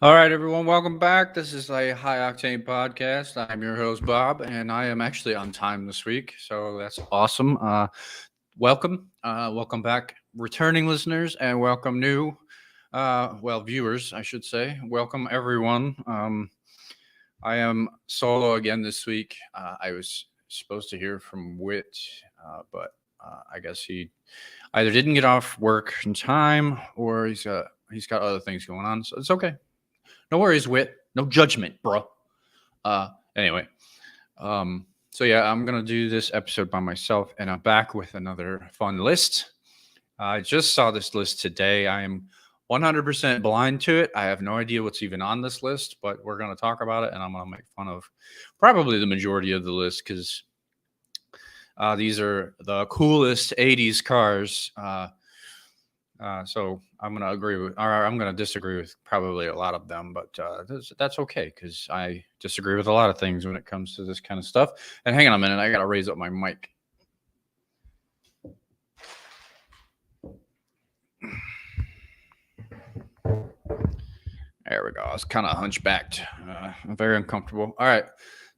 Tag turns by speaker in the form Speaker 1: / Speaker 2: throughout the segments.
Speaker 1: All right, everyone, welcome back. This is a High Octane podcast. I'm your host, Bob, and I am actually on time this week, so that's awesome. Welcome back, returning listeners, and welcome new, viewers, I should say. Welcome, everyone. I am solo again this week. I was supposed to hear from Wit, but I guess he either didn't get off work in time or he's got other things going on, so it's okay. No worries, Wit. No judgment, bro. Anyway, so yeah, I'm gonna do this episode by myself, and I'm back with another fun list. I just saw this list today. I am 100% blind to it. I have no idea what's even on this list, but we're gonna talk about it, and I'm gonna make fun of probably the majority of the list because these are the coolest '80s cars. So I'm gonna agree with, or I'm gonna disagree with probably a lot of them, but that's okay because I disagree with a lot of things when it comes to this kind of stuff. And hang on a minute, I gotta raise up my mic. There we go. I was kind of hunchbacked, very uncomfortable. All right.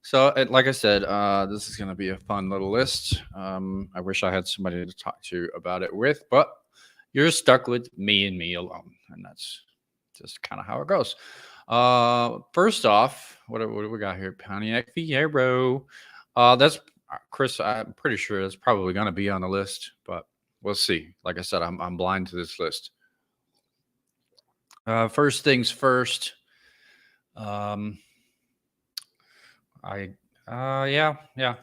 Speaker 1: So, like I said, this is going to be a fun little list. I wish I had somebody to talk to about it with, but you're stuck with me and me alone, and that's just kind of how it goes. First off, what do we got here? Pontiac Fiero. That's Chris. I'm pretty sure that's probably going to be on the list, but we'll see. Like I said, I'm blind to this list. First things first. Um, I yeah.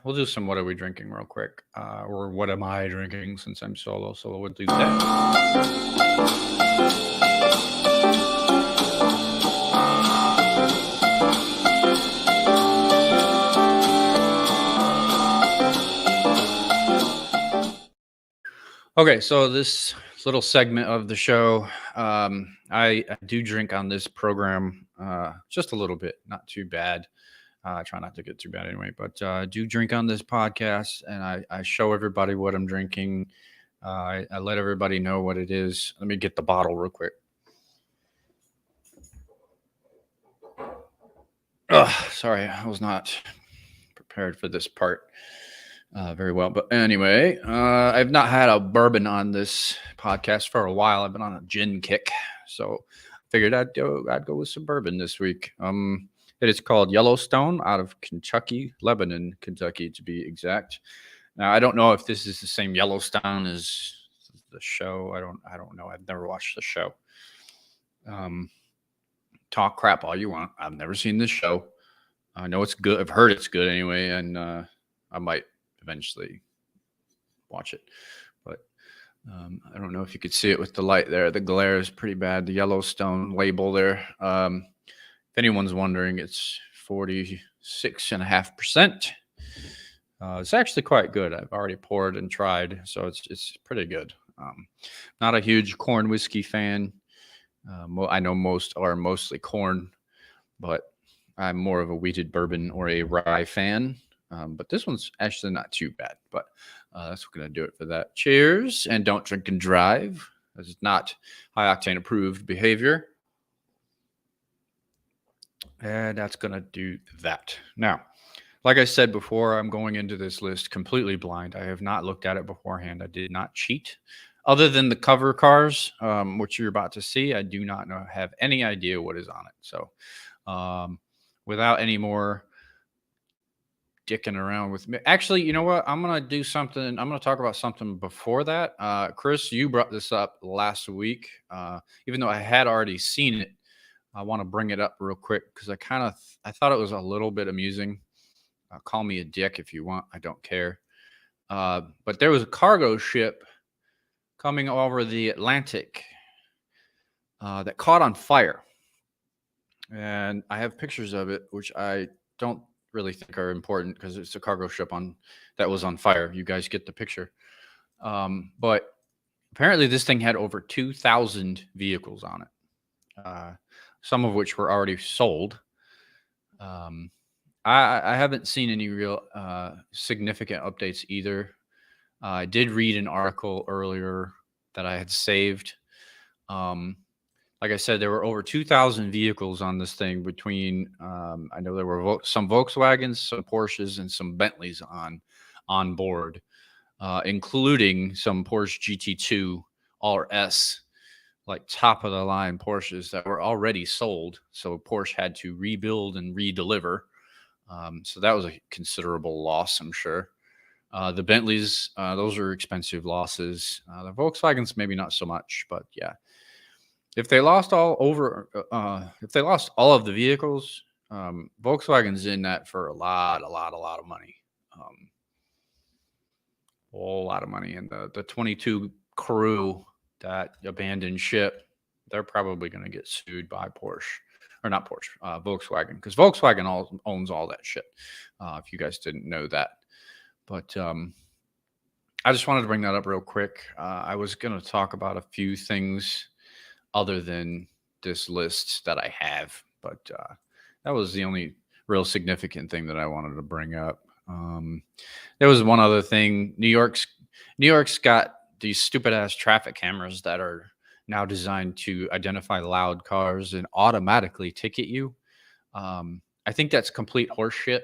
Speaker 1: We'll do some. What are we drinking, real quick? Or what am I drinking since I'm solo? So we'll do that. Okay, so this little segment of the show, I do drink on this program just a little bit, not too bad. I try not to get too bad anyway, but I do drink on this podcast, and I show everybody what I'm drinking. I let everybody know what it is. Let me get the bottle real quick. Sorry, I was not prepared for this part very well. But anyway, I've not had a bourbon on this podcast for a while. I've been on a gin kick, so figured I'd go with some bourbon this week. It is called Yellowstone out of Kentucky, Lebanon, Kentucky to be exact. Now I don't know if this is the same Yellowstone as the show. I don't know. I've never watched the show. Um, Talk crap all you want. I've never seen this show. I know it's good. I've heard it's good anyway, and I might eventually watch it. But I don't know if you could see it with the light there. The glare is pretty bad. The Yellowstone label there. If anyone's wondering, it's 46.5%. It's actually quite good. I've already poured and tried, so it's pretty good. Not a huge corn whiskey fan. I know most are mostly corn, but I'm more of a wheated bourbon or a rye fan. But this one's actually not too bad. But that's going to do it for that. Cheers, and don't drink and drive. This is not high octane approved behavior. And that's going to do that. Now, like I said before, I'm going into this list completely blind. I have not looked at it beforehand. I did not cheat. Other than the cover cars, which you're about to see, I do not have any idea what is on it. So without any more dicking around with me. Actually, you know what? I'm going to do something. I'm going to talk about something before that. Chris, you brought this up last week. Even though I had already seen it, I want to bring it up real quick because I thought it was a little bit amusing. Call me a dick if you want. I don't care. But there was a cargo ship coming over the Atlantic that caught on fire. And I have pictures of it, which I don't really think are important because it's a cargo ship that was on fire. You guys get the picture. But apparently this thing had over 2,000 vehicles on it, some of which were already sold. I haven't seen any real significant updates either. I did read an article earlier that I had saved. Like like I said, there were over 2,000 vehicles on this thing between, I know there were some Volkswagens, some Porsches, and some Bentleys on board, including some Porsche GT2 RS, like top of the line Porsches that were already sold. So Porsche had to rebuild and redeliver. So that was a considerable loss, I'm sure. The Bentleys, those are expensive losses. The Volkswagens, maybe not so much, but yeah. If they lost if they lost all of the vehicles, Volkswagen's in that for a lot of money. A whole lot of money. And the 22 crew that abandoned ship, they're probably going to get sued by Porsche. Or not Porsche, Volkswagen, because Volkswagen owns all that shit. If you guys didn't know that. But I just wanted to bring that up real quick. I was going to talk about a few things other than this list that I have, but that was the only real significant thing that I wanted to bring up. There was one other thing. New York's got these stupid ass traffic cameras that are now designed to identify loud cars and automatically ticket you. I think that's complete horseshit.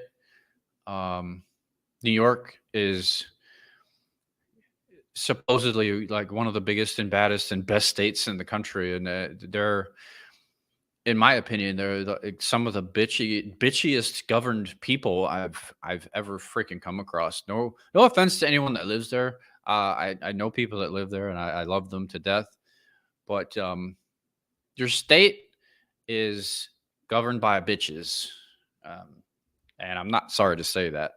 Speaker 1: New York is supposedly like one of the biggest and baddest and best states in the country, and they're, in my opinion, they're some of the bitchiest governed people I've ever freaking come across. No offense to anyone that lives there. I know people that live there, and I love them to death. But your state is governed by bitches, and I'm not sorry to say that.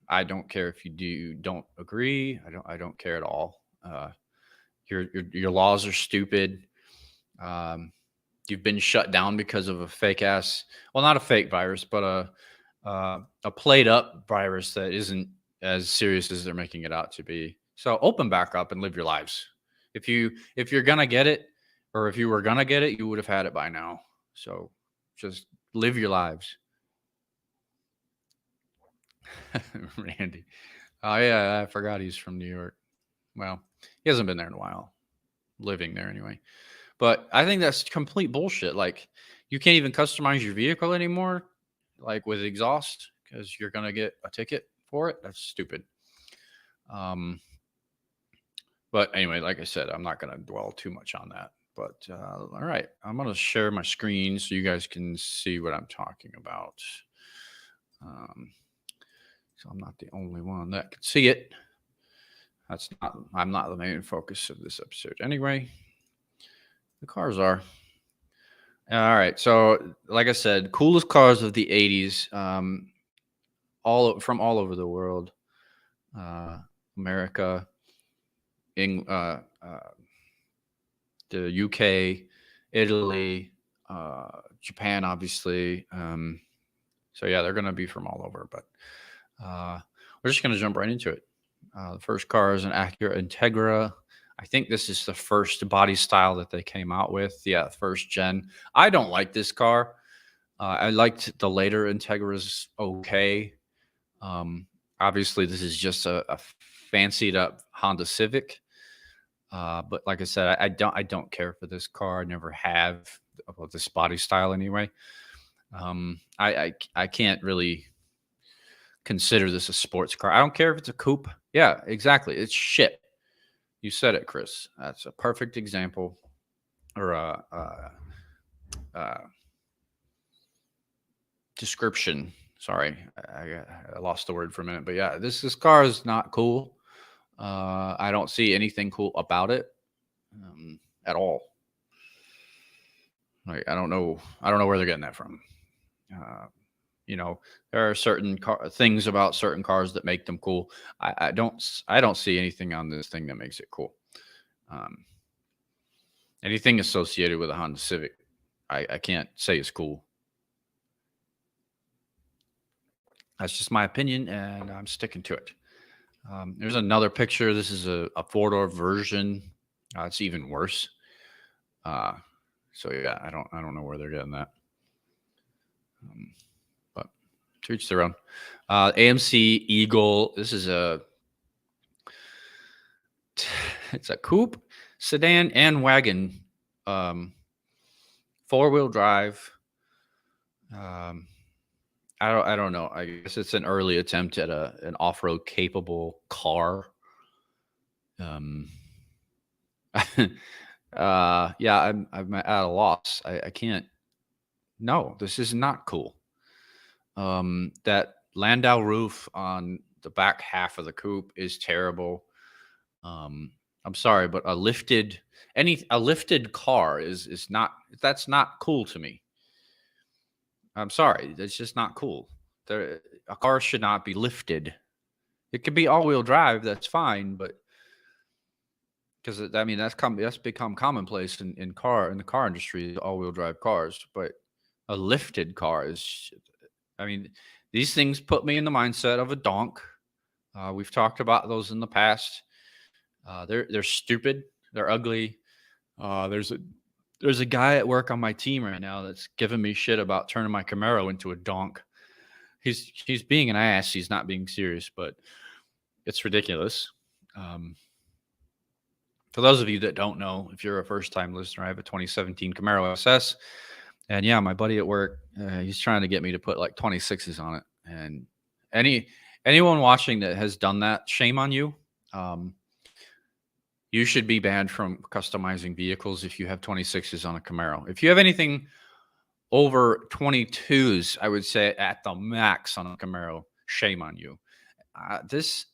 Speaker 1: I don't care if you don't agree. I don't care at all. Your laws are stupid. You've been shut down because of a fake ass, well, not a fake virus, but a played up virus that isn't as serious as they're making it out to be. So open back up and live your lives. If you're gonna get it, or if you were gonna get it, you would have had it by now. So just live your lives. Randy. Oh yeah, I forgot he's from New York. Well, he hasn't been there in a while, living there anyway. But I think that's complete bullshit. Like, you can't even customize your vehicle anymore, like with exhaust, because you're gonna get a ticket for it. That's stupid. But anyway, like I said, I'm not gonna dwell too much on that. But all right, I'm gonna share my screen so you guys can see what I'm talking about. So I'm not the only one that can see it. I'm not the main focus of this episode anyway. The cars are. All right. So, like I said, coolest cars of the 80s, from all over the world. America, the UK, Italy, Japan, obviously. So yeah, they're going to be from all over, but we're just going to jump right into it. The first car is an Acura Integra. I think this is the first body style that they came out with. Yeah, first gen. I don't like this car. I liked the later Integras okay. Obviously, this is just a fancied up Honda Civic. But like I said, I don't care for this car. I never have, about this body style anyway. I can't really consider this a sports car. I don't care if it's a coupe. Yeah, exactly. It's shit. You said it, Chris. That's a perfect example, or description. Sorry, I lost the word for a minute. But yeah, this car is not cool. I don't see anything cool about it at all. Like, I don't know where they're getting that from. There are certain things about certain cars that make them cool. I don't see anything on this thing that makes it cool. Anything associated with a Honda Civic, I can't say is cool. That's just my opinion, and I'm sticking to it. There's another picture. This is a four-door version. It's even worse. So yeah, I don't know where they're getting that. But to each their own. AMC Eagle. This is it's a coupe, sedan, and wagon Um, four-wheel drive. Um, I don't know. I guess it's an early attempt at an off-road capable car. Um, yeah, I'm at a loss. I can't. No, this is not cool. That Landau roof on the back half of the coupe is terrible. Um, I'm sorry, but a lifted car is not that's not cool to me. I'm sorry, that's just not cool. A car should not be lifted. It could be all-wheel drive, that's fine, but because I mean that's become commonplace in the car industry, all-wheel drive cars. But a lifted car is, I mean, these things put me in the mindset of a donk. We've talked about those in the past. They're stupid. They're ugly. Uh, there's a there's a guy at work on my team right now that's giving me shit about turning my Camaro into a donk. He's being an ass. He's not being serious, but it's ridiculous. Um, for those of you that don't know, if you're a first time listener, I have a 2017 Camaro SS, and yeah, my buddy at work, he's trying to get me to put like 26s on it. And any anyone watching that has done that, shame on you. Um, you should be banned from customizing vehicles if you have 26s on a Camaro. If you have anything over 22s, I would say at the max on a Camaro, shame on you. This,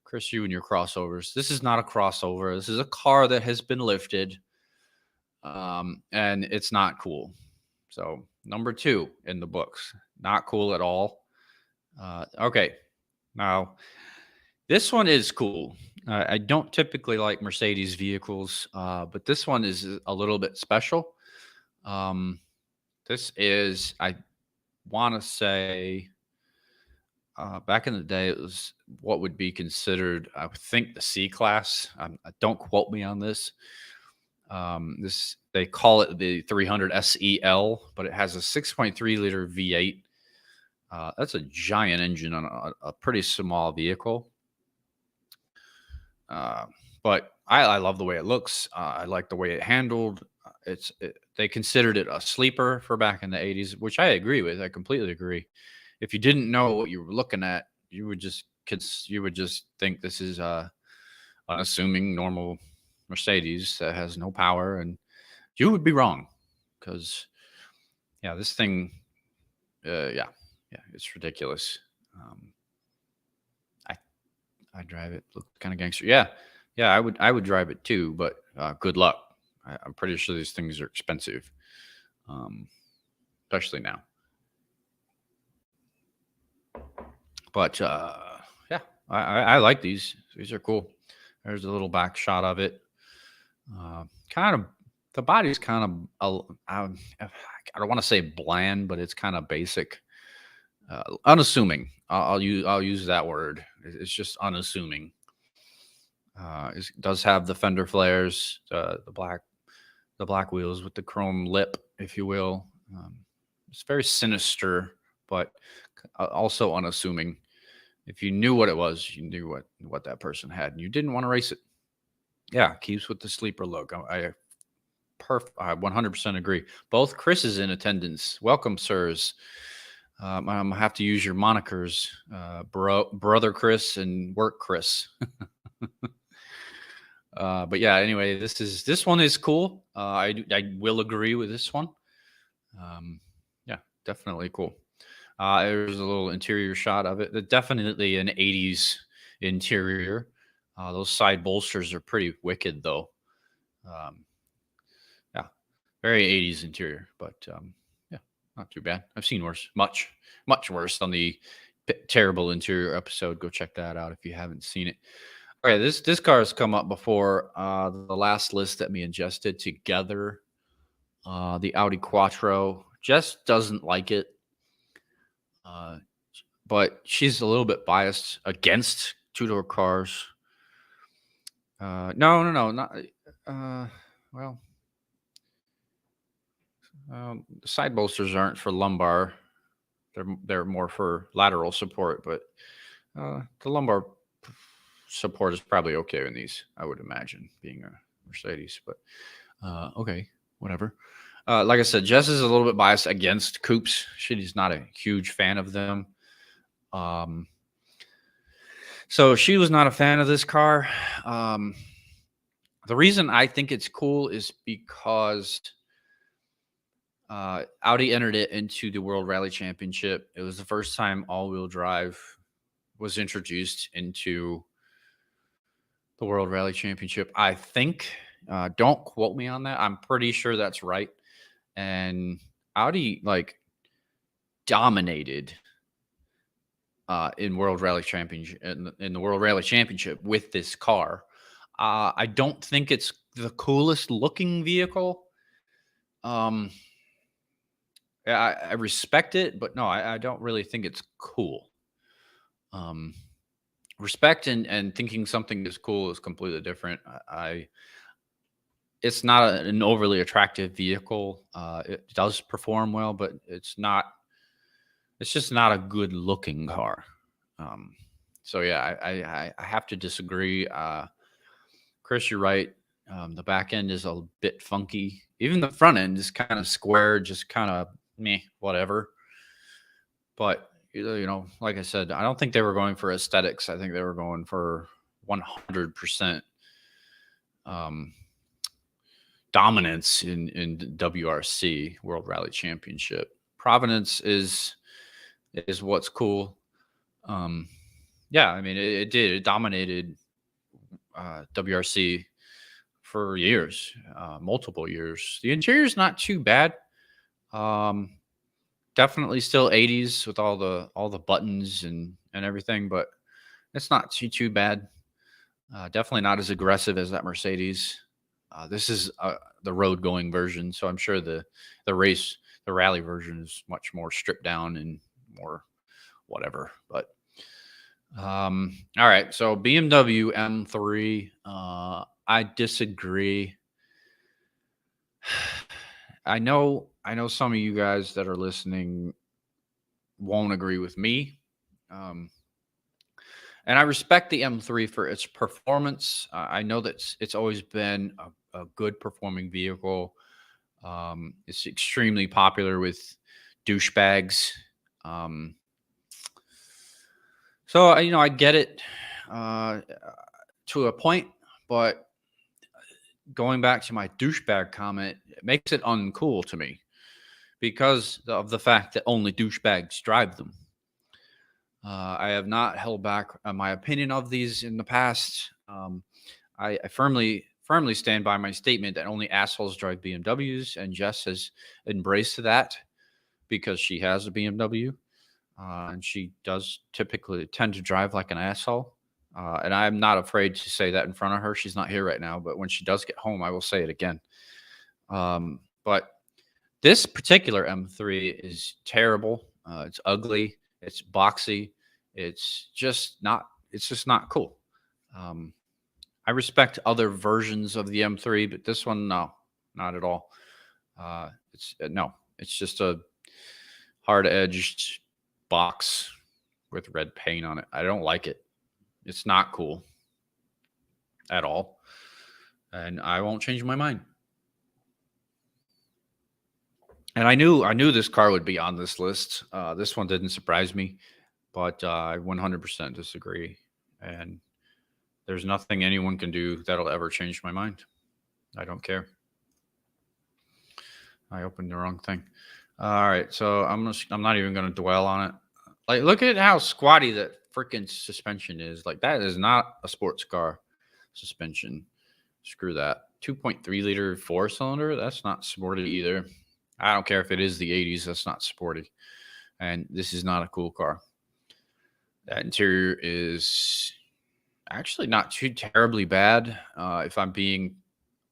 Speaker 1: Chris, you and your crossovers. This is not a crossover. This is a car that has been lifted, and it's not cool. So, number two in the books, not cool at all. Okay, now this one is cool. I don't typically like Mercedes vehicles, but this one is a little bit special. Um, this is, I want to say, back in the day, it was what would be considered, I would think, the C class. Don't quote me on this. This they call it the 300 SEL, but it has a 6.3 liter V8. That's a giant engine on a pretty small vehicle. Uh, but I love the way it looks. I like the way it handled. They considered it a sleeper for back in the 80s, which I agree with. I completely agree. If you didn't know what you were looking at, you would just think this is a unassuming normal Mercedes that has no power, and you would be wrong because yeah, this thing, yeah, it's ridiculous. Um, I I drive it. Look kind of gangster. Yeah, yeah. I would drive it too, but good luck. I'm pretty sure these things are expensive, um, especially now. But yeah, I like these. These are cool. There's a little back shot of it. Kind of the body's kind of I don't want to say bland, but it's kind of basic, unassuming. I'll use that word. It's just unassuming. It does have the fender flares, the black wheels with the chrome lip, if you will. It's very sinister, but also unassuming. If you knew what it was, you knew what that person had, and you didn't want to race it. Yeah, keeps with the sleeper look. I 100% agree. Both Chris is in attendance. Welcome, sirs. I'm gonna have to use your monikers, brother Chris and work Chris. But yeah, anyway, this one is cool. I will agree with this one. Yeah, definitely cool. There's a little interior shot of it. Definitely an 80s interior. Those side bolsters are pretty wicked, though. Um, yeah, very 80s interior, but yeah, not too bad. I've seen worse, much worse on the terrible interior episode. Go check that out if you haven't seen it. Okay, this car has come up before. The last list that me and Jess did together, the Audi Quattro. Jess doesn't like it, uh, but she's a little bit biased against two-door cars. No, not. Uh, well, the side bolsters aren't for lumbar. They're more for lateral support, but the lumbar support is probably okay in these. I would imagine being Mercedes, but okay, whatever. Like I said, Jess is a little bit biased against coupes. She's not a huge fan of them. So she was not a fan of this car. The reason I think it's cool is because Audi entered it into the World Rally Championship. It was the first time all-wheel drive was introduced into the World Rally Championship. I think. Don't quote me on that. I'm pretty sure that's right. And Audi dominated in World Rally Championship in the World Rally Championship with this car. I don't think it's the coolest looking vehicle. Yeah, I respect it, but no, I don't really think it's cool. Respect and thinking something is cool is completely different. It's not an overly attractive vehicle. It does perform well, but it's just not a good looking car. So yeah, I have to disagree. Chris, you're right. The back end is a bit funky. Even the front end is kind of square, just kind of meh, whatever. But like I said, I don't think they were going for aesthetics. I think they were going for 100% dominance in WRC, World Rally Championship. Provenance is what's cool. Yeah, I mean, it did. It dominated WRC for years, multiple years. The interior's not too bad. Definitely still 80s with all the buttons and everything, but it's not too bad. Definitely not as aggressive as that Mercedes. This is the road going version, so I'm sure the rally version is much more stripped down and more whatever. But all right, so BMW M3. I disagree. I know some of you guys that are listening won't agree with me. And I respect the M3 for its performance. I know that it's always been a good performing vehicle. It's extremely popular with douchebags. So I get it to a point, but going back to my douchebag comment, it makes it uncool to me because of the fact that only douchebags drive them. I have not held back on my opinion of these in the past. I firmly stand by my statement that only assholes drive BMWs, and Jess has embraced that because she has a BMW, and she does typically tend to drive like an asshole. And I'm not afraid to say that in front of her. She's not here right now, but when she does get home, I will say it again. But this particular M3 is terrible. It's ugly. It's boxy. It's just not cool. I respect other versions of the M3, but this one, no, not at all. It's just a hard-edged box with red paint on it. I don't like it. It's not cool at all. And I won't change my mind. And I knew this car would be on this list. This one didn't surprise me, but I 100% disagree. And there's nothing anyone can do that'll ever change my mind. I don't care. I opened the wrong thing. All right, so I'm not even going to dwell on it. Like, look at how squatty that freaking suspension is. Like, that is not a sports car suspension. Screw that. 2.3 liter 4-cylinder. That's not sporty either. I don't care if it is the 80s. That's not sporty. And this is not a cool car. That interior is actually not too terribly bad, if I'm being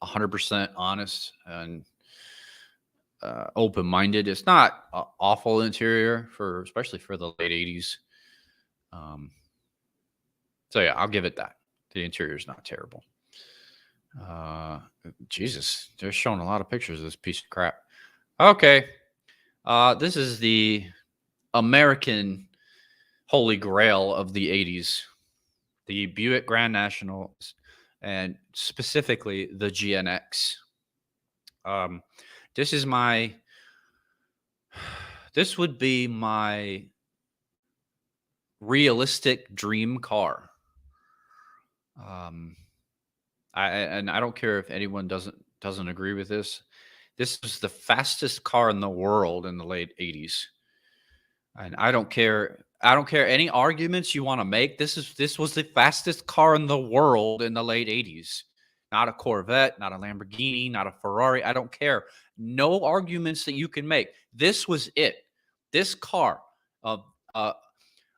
Speaker 1: 100% honest and open-minded. It's not an awful interior especially for the late 80s. So yeah, I'll give it that. The interior is not terrible. Jesus, they're showing a lot of pictures of this piece of crap. Okay. This is the American holy grail of the 80s. The Buick Grand National and specifically the GNX. Um, this is my this would be my realistic dream car. Um, I don't care if anyone doesn't agree with this. This was the fastest car in the world in the late 80s. And I don't care any arguments you want to make. This was the fastest car in the world in the late 80s. Not a Corvette, not a Lamborghini, not a Ferrari. I don't care. No arguments that you can make. This was it. This car, a a,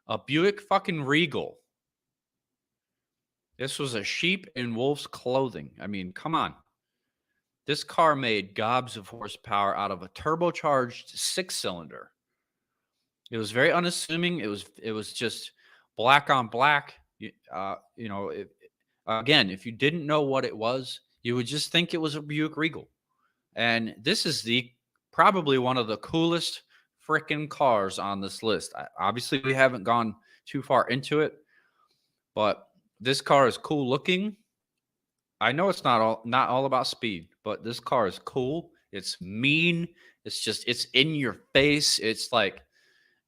Speaker 1: a Buick fucking Regal. This was a sheep in wolf's clothing. I mean, come on. This car made gobs of horsepower out of a turbocharged 6-cylinder. It was very unassuming. It was just black on black. Again, if you didn't know what it was, you would just think it was a Buick Regal. And this is the probably one of the coolest freaking cars on this list. Obviously, we haven't gone too far into it, but this car is cool looking. I know it's not all about speed, but this car is cool. It's mean. It's in your face. It's like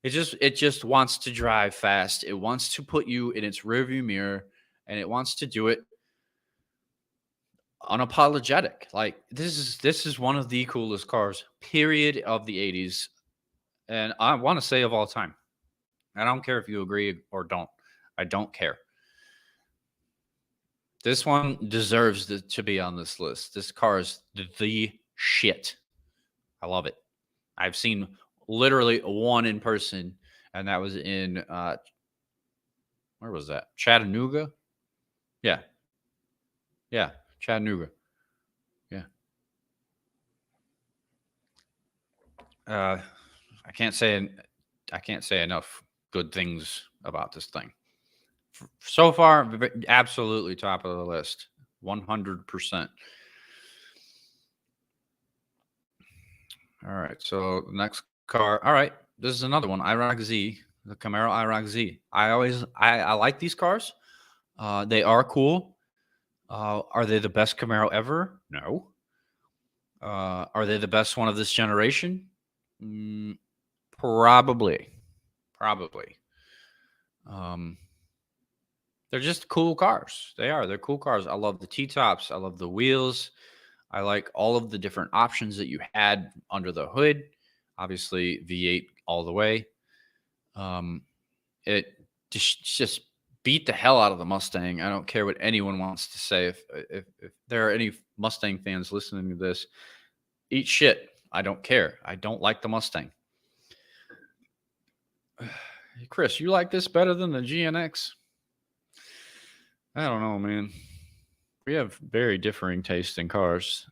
Speaker 1: it just wants to drive fast. It wants to put you in its rearview mirror, and it wants to do it unapologetic. Like this is one of the coolest cars, period, of the 80s, and I want to say of all time. I don't care if you agree or don't. I don't care. This one deserves to be on this list. This car is the shit. I love it. I've seen literally one in person, and that was in where was that? Chattanooga? Yeah. Yeah. Chattanooga. Yeah. Uh I can't say I can't say enough good things about this thing. So far, absolutely top of the list. 100%. All right. So the next car. All right. This is another one. IROC Z, the Camaro IROC Z. I like these cars. They are cool. Are they the best Camaro ever? No. Are they the best one of this generation? Mm, probably. Probably. Um, they're just cool cars. They are. They're cool cars. I love the T tops. I love the wheels. I like all of the different options that you had under the hood. Obviously, V8 all the way. It just beat the hell out of the Mustang. I don't care what anyone wants to say. If there are any Mustang fans listening to this, eat shit. I don't care. I don't like the Mustang. Chris, you like this better than the GNX? I don't know, man. We have very differing tastes in cars,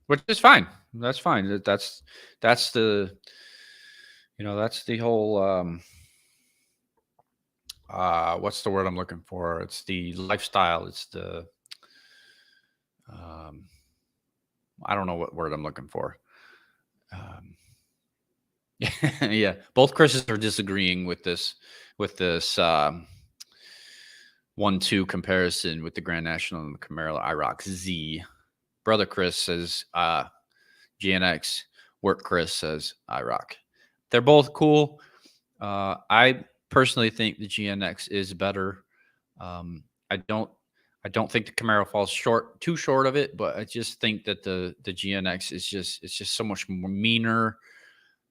Speaker 1: which is fine. That's fine. That's the that's the whole what's the word I'm looking for? It's the lifestyle. It's the um, I don't know what word I'm looking for. Um, yeah, both Chris's are disagreeing with this 1-2 comparison with the Grand National and the Camaro IROC Z. Brother Chris says GNX. Work Chris says IROC. They're both cool. I personally think the GNX is better. I don't think the Camaro falls too short of it, but I just think that the GNX is just so much more meaner.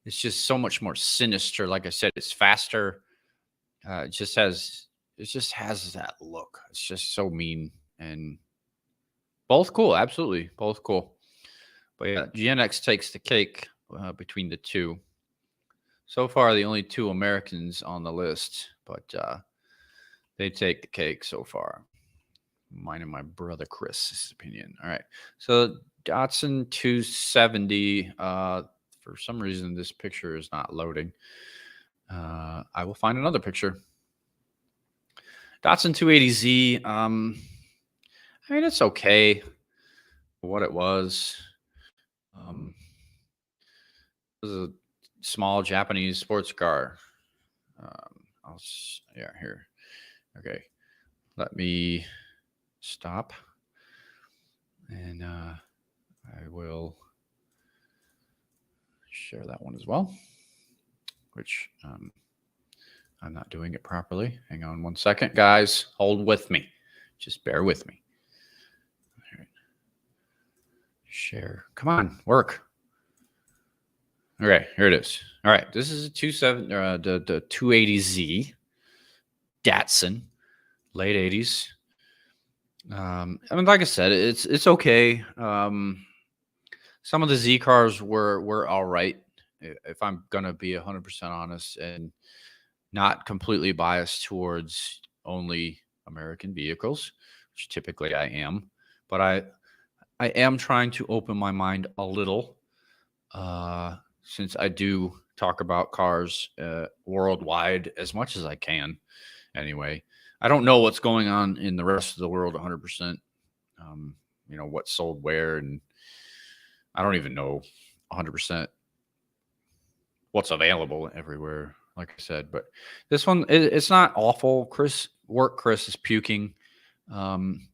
Speaker 1: It's just so much more sinister. Like I said, it's faster. It just has that look. It's just so mean, and both cool. Absolutely, both cool. But yeah, GNX takes the cake between the two. So far, the only two Americans on the list, but they take the cake so far. Mine and my brother Chris's opinion. All right. So Datsun 270. For some reason, this picture is not loading. I will find another picture. Datsun 280Z. I mean, it's okay for what it was. It was a small Japanese sports car. Here. Okay. Let me stop. And I will share that one as well, which I'm not doing it properly. Hang on 1 second, guys. Hold with me. Just bear with me. All right. Share. Come on, work. Okay, here it is. All right, this is a the 280Z Datsun, late 80s. I mean, like I said, it's okay. Some of the Z cars were all right, if I'm gonna be 100% honest, and not completely biased towards only American vehicles, which typically I am, but I am trying to open my mind a little, since I do talk about cars worldwide as much as I can. Anyway, I don't know what's going on in the rest of the world 100%. What's sold where, and I don't even know 100% what's available everywhere, like I said. But this one, it's not awful. Chris is puking. Um,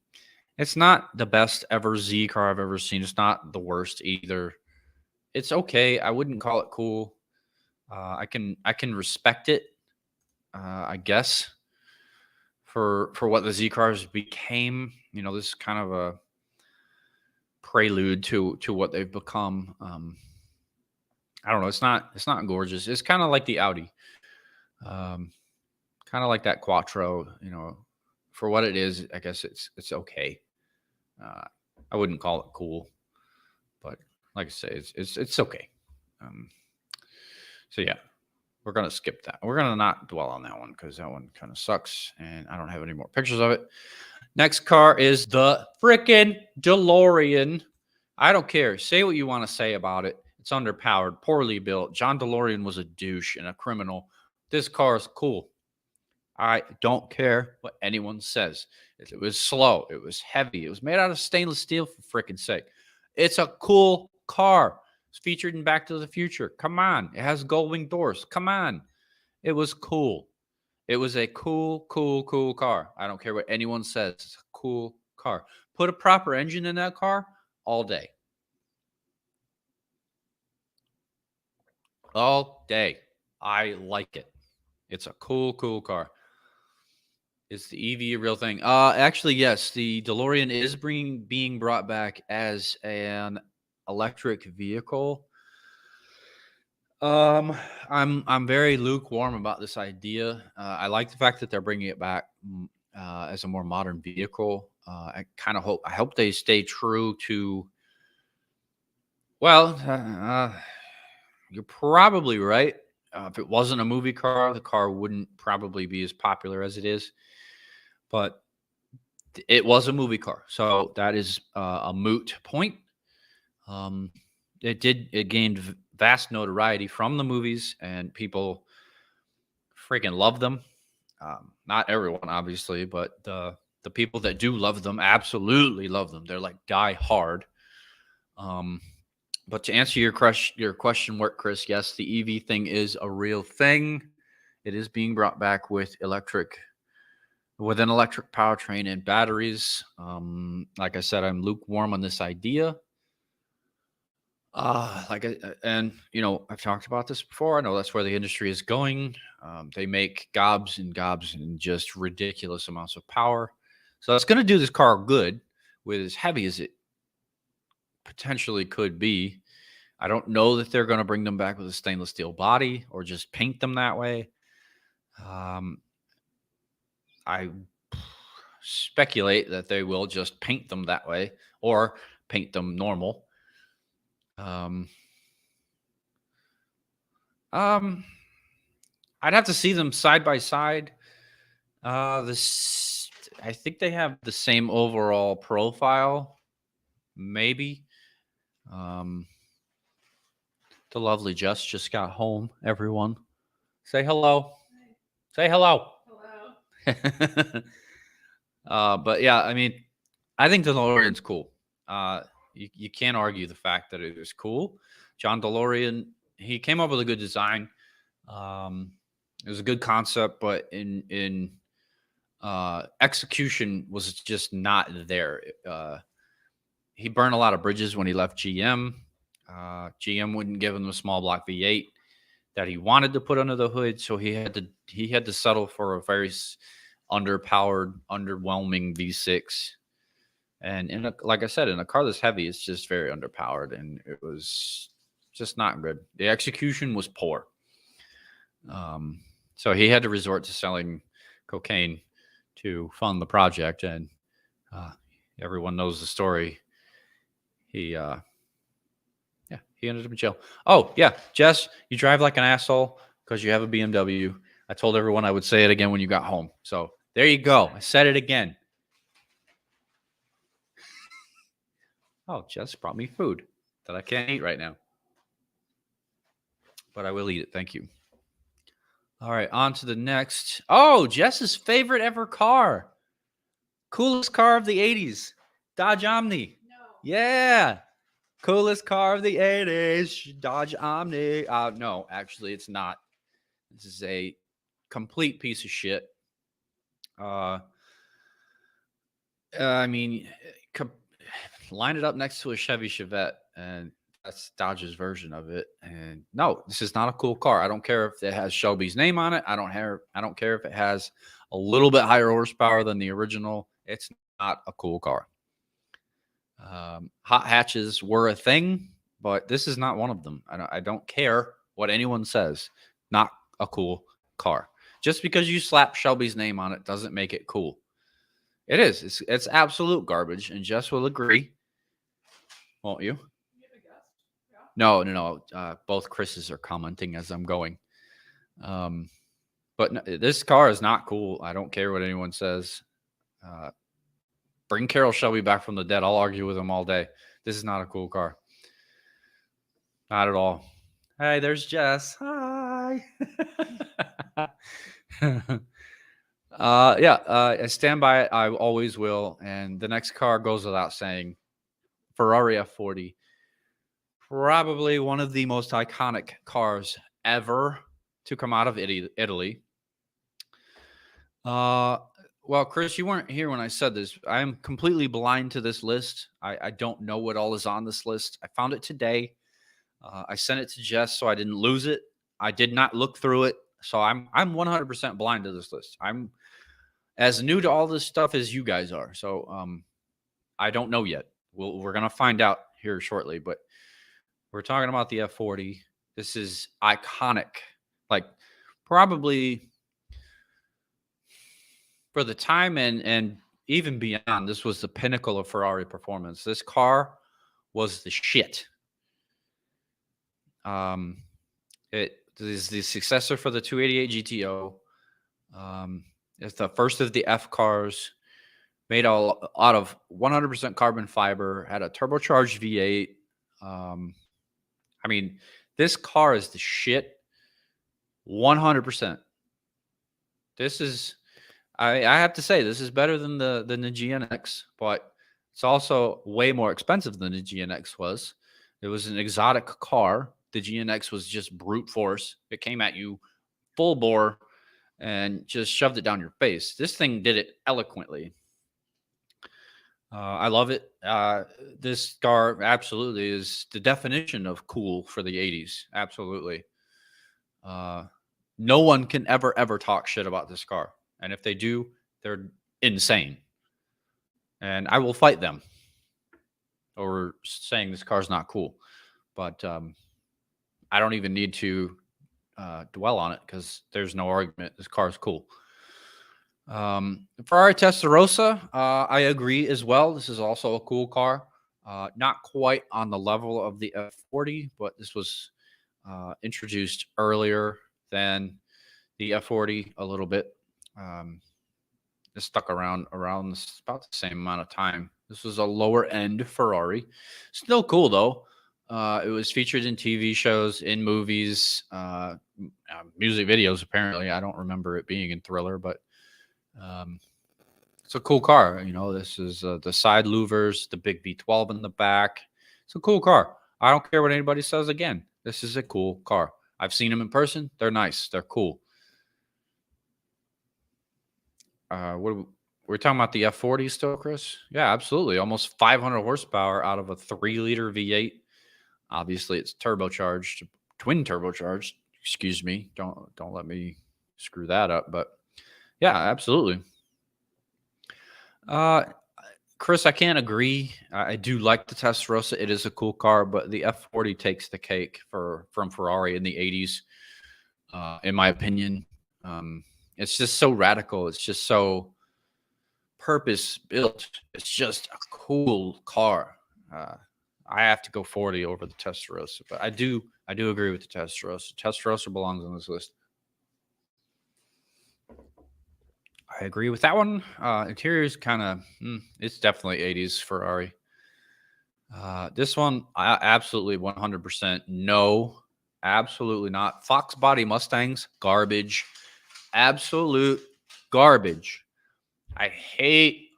Speaker 1: it's not the best ever Z car I've ever seen. It's not the worst either. It's okay. I wouldn't call it cool. I can respect it, I guess, for what the Z cars became. This is kind of a prelude to what they've become. I don't know. It's not gorgeous. It's kind of like the Audi, kind of like that Quattro. For what it is, I guess it's okay. Uh, I wouldn't call it cool, but like I say, it's okay. Um, so yeah, we're gonna skip that. We're gonna not dwell on that one because that one kind of sucks, and I don't have any more pictures of it. Next car is the frickin' DeLorean. I don't care. Say what you want to say about it. It's underpowered, poorly built. John DeLorean was a douche and a criminal. This car is cool. I don't care what anyone says. It was slow. It was heavy. It was made out of stainless steel, for frickin' sake. It's a cool car. It's featured in Back to the Future. Come on. It has gold wing doors. Come on. It was cool. It was a cool, cool, cool car. I don't care what anyone says. It's a cool car. Put a proper engine in that car all day. All day. I like it. It's a cool, cool car. Is the EV a real thing? Actually, yes. The DeLorean is being brought back as an electric vehicle. I'm very lukewarm about this idea. I like the fact that they're bringing it back as a more modern vehicle. I hope they stay true to. Well, you're probably right. If it wasn't a movie car, the car wouldn't probably be as popular as it is. But it was a movie car, so that is a moot point. Um, it gained vast notoriety from the movies, and people freaking love them. Not everyone, obviously, but the people that do love them absolutely love them. They're like die hard. Um, but to answer your question, Work Chris, yes, the EV thing is a real thing. It is being brought back with an electric powertrain and batteries. Like I said, I'm lukewarm on this idea. I've talked about this before. I know that's where the industry is going. They make gobs and gobs and just ridiculous amounts of power. So that's going to do this car good with as heavy as it potentially could be. I don't know that they're going to bring them back with a stainless steel body or just paint them that way. I speculate that they will just paint them that way or paint them normal. I'd have to see them side by side. I think they have the same overall profile, maybe. The lovely Jess just got home. Everyone, say hello. Say hello. Hello. But yeah, I mean, I think the DeLorean's cool. You can't argue the fact that it is cool. John DeLorean, he came up with a good design. It was a good concept, but in Execution was just not there. He burned a lot of bridges when he left GM. GM wouldn't give him the small block V8 that he wanted to put under the hood, so he had to settle for a very underpowered, underwhelming V6. And like I said, in a car this heavy, it's just very underpowered, and it was just not good. The execution was poor. So he had to resort to selling cocaine to fund the project, and everyone knows the story. He ended up in jail. Oh yeah, Jess, you drive like an asshole because you have a BMW. I told everyone I would say it again when you got home. So there you go. I said it again. Oh, Jess brought me food that I can't eat right now, but I will eat it. Thank you. All right, on to the next. Oh, Jess's favorite ever car. Coolest car of the 80s. Dodge Omni. No. Yeah. Coolest car of the 80s. Dodge Omni. No, actually, it's not. This is a complete piece of shit. I mean, line it up next to a Chevy Chevette, and that's Dodge's version of it. And no, this is not a cool car. I don't care if it has Shelby's name on it. I don't care if it has a little bit higher horsepower than the original. It's not a cool car. Hot hatches were a thing, but this is not one of them. I don't care what anyone says. Not a cool car. Just because you slap Shelby's name on it doesn't make it cool. It is. It's absolute garbage, and Jess will agree. Won't you? No. Both Chris's are commenting as I'm going. But no, this car is not cool. I don't care what anyone says. Bring Carroll Shelby back from the dead. I'll argue with him all day. This is not a cool car. Not at all. Hey, there's Jess. Hi. I stand by it. I always will. And the next car goes without saying. Ferrari F40. Probably one of the most iconic cars ever to come out of Italy. Well, Chris, you weren't here when I said this. I am completely blind to this list. I don't know what all is on this list. I found it today. I sent it to Jess so I didn't lose it. I did not look through it. So I'm 100% blind to this list. I'm as new to all this stuff as you guys are. So I don't know yet. We're going to find out here shortly. But we're talking about the F40. This is iconic. Like probably for the time and even beyond, this was the pinnacle of Ferrari performance. This car was the shit. It is the successor for the 288 GTO. It's the first of the F cars, made out of 100% carbon fiber, had a turbocharged V8. I mean, this car is the shit. 100%. This is, I have to say, this is better than the GNX, but it's also way more expensive than the GNX was. It was an exotic car. The GNX was just brute force. It came at you full bore and just shoved it down your face. This thing did it eloquently. I love it. This car absolutely is the definition of cool for the 80s. Absolutely. No one can ever talk shit about this car. And if they do, they're insane. And I will fight them over saying this car's not cool. But I don't even need to dwell on it because there's no argument. This car is cool. Ferrari Testarossa, I agree as well. This is also a cool car. Not quite on the level of the F40, but this was introduced earlier than the F40 a little bit. It stuck around about the same amount of time. This was a lower end Ferrari. Still cool though. It was featured in TV shows, in movies, music videos. Apparently, I don't remember it being in Thriller, but it's a cool car. You know, this is the side louvers, the big V12 in the back. It's a cool car. I don't care what anybody says. Again, this is a cool car. I've seen them in person. They're nice. They're cool. we're talking about the F40 still, Chris? Yeah, absolutely. Almost 500 horsepower out of a 3-liter V8. Obviously, it's turbocharged, twin turbocharged. Excuse me. Don't let me screw that up. But yeah, absolutely. Uh, Chris, I can't agree. I do like the Testarossa. It is a cool car, but the F40 takes the cake from Ferrari in the 80s, in my opinion. It's just so radical. It's just so purpose built. It's just a cool car. Uh, I have to go 40 over the Testarossa, but I do agree with the Testarossa. Testarossa belongs on this list. I agree with that one. Interior is kind of, it's definitely 80s Ferrari. This one, I absolutely 100% no, absolutely not. Fox body Mustangs, garbage, absolute garbage. I hate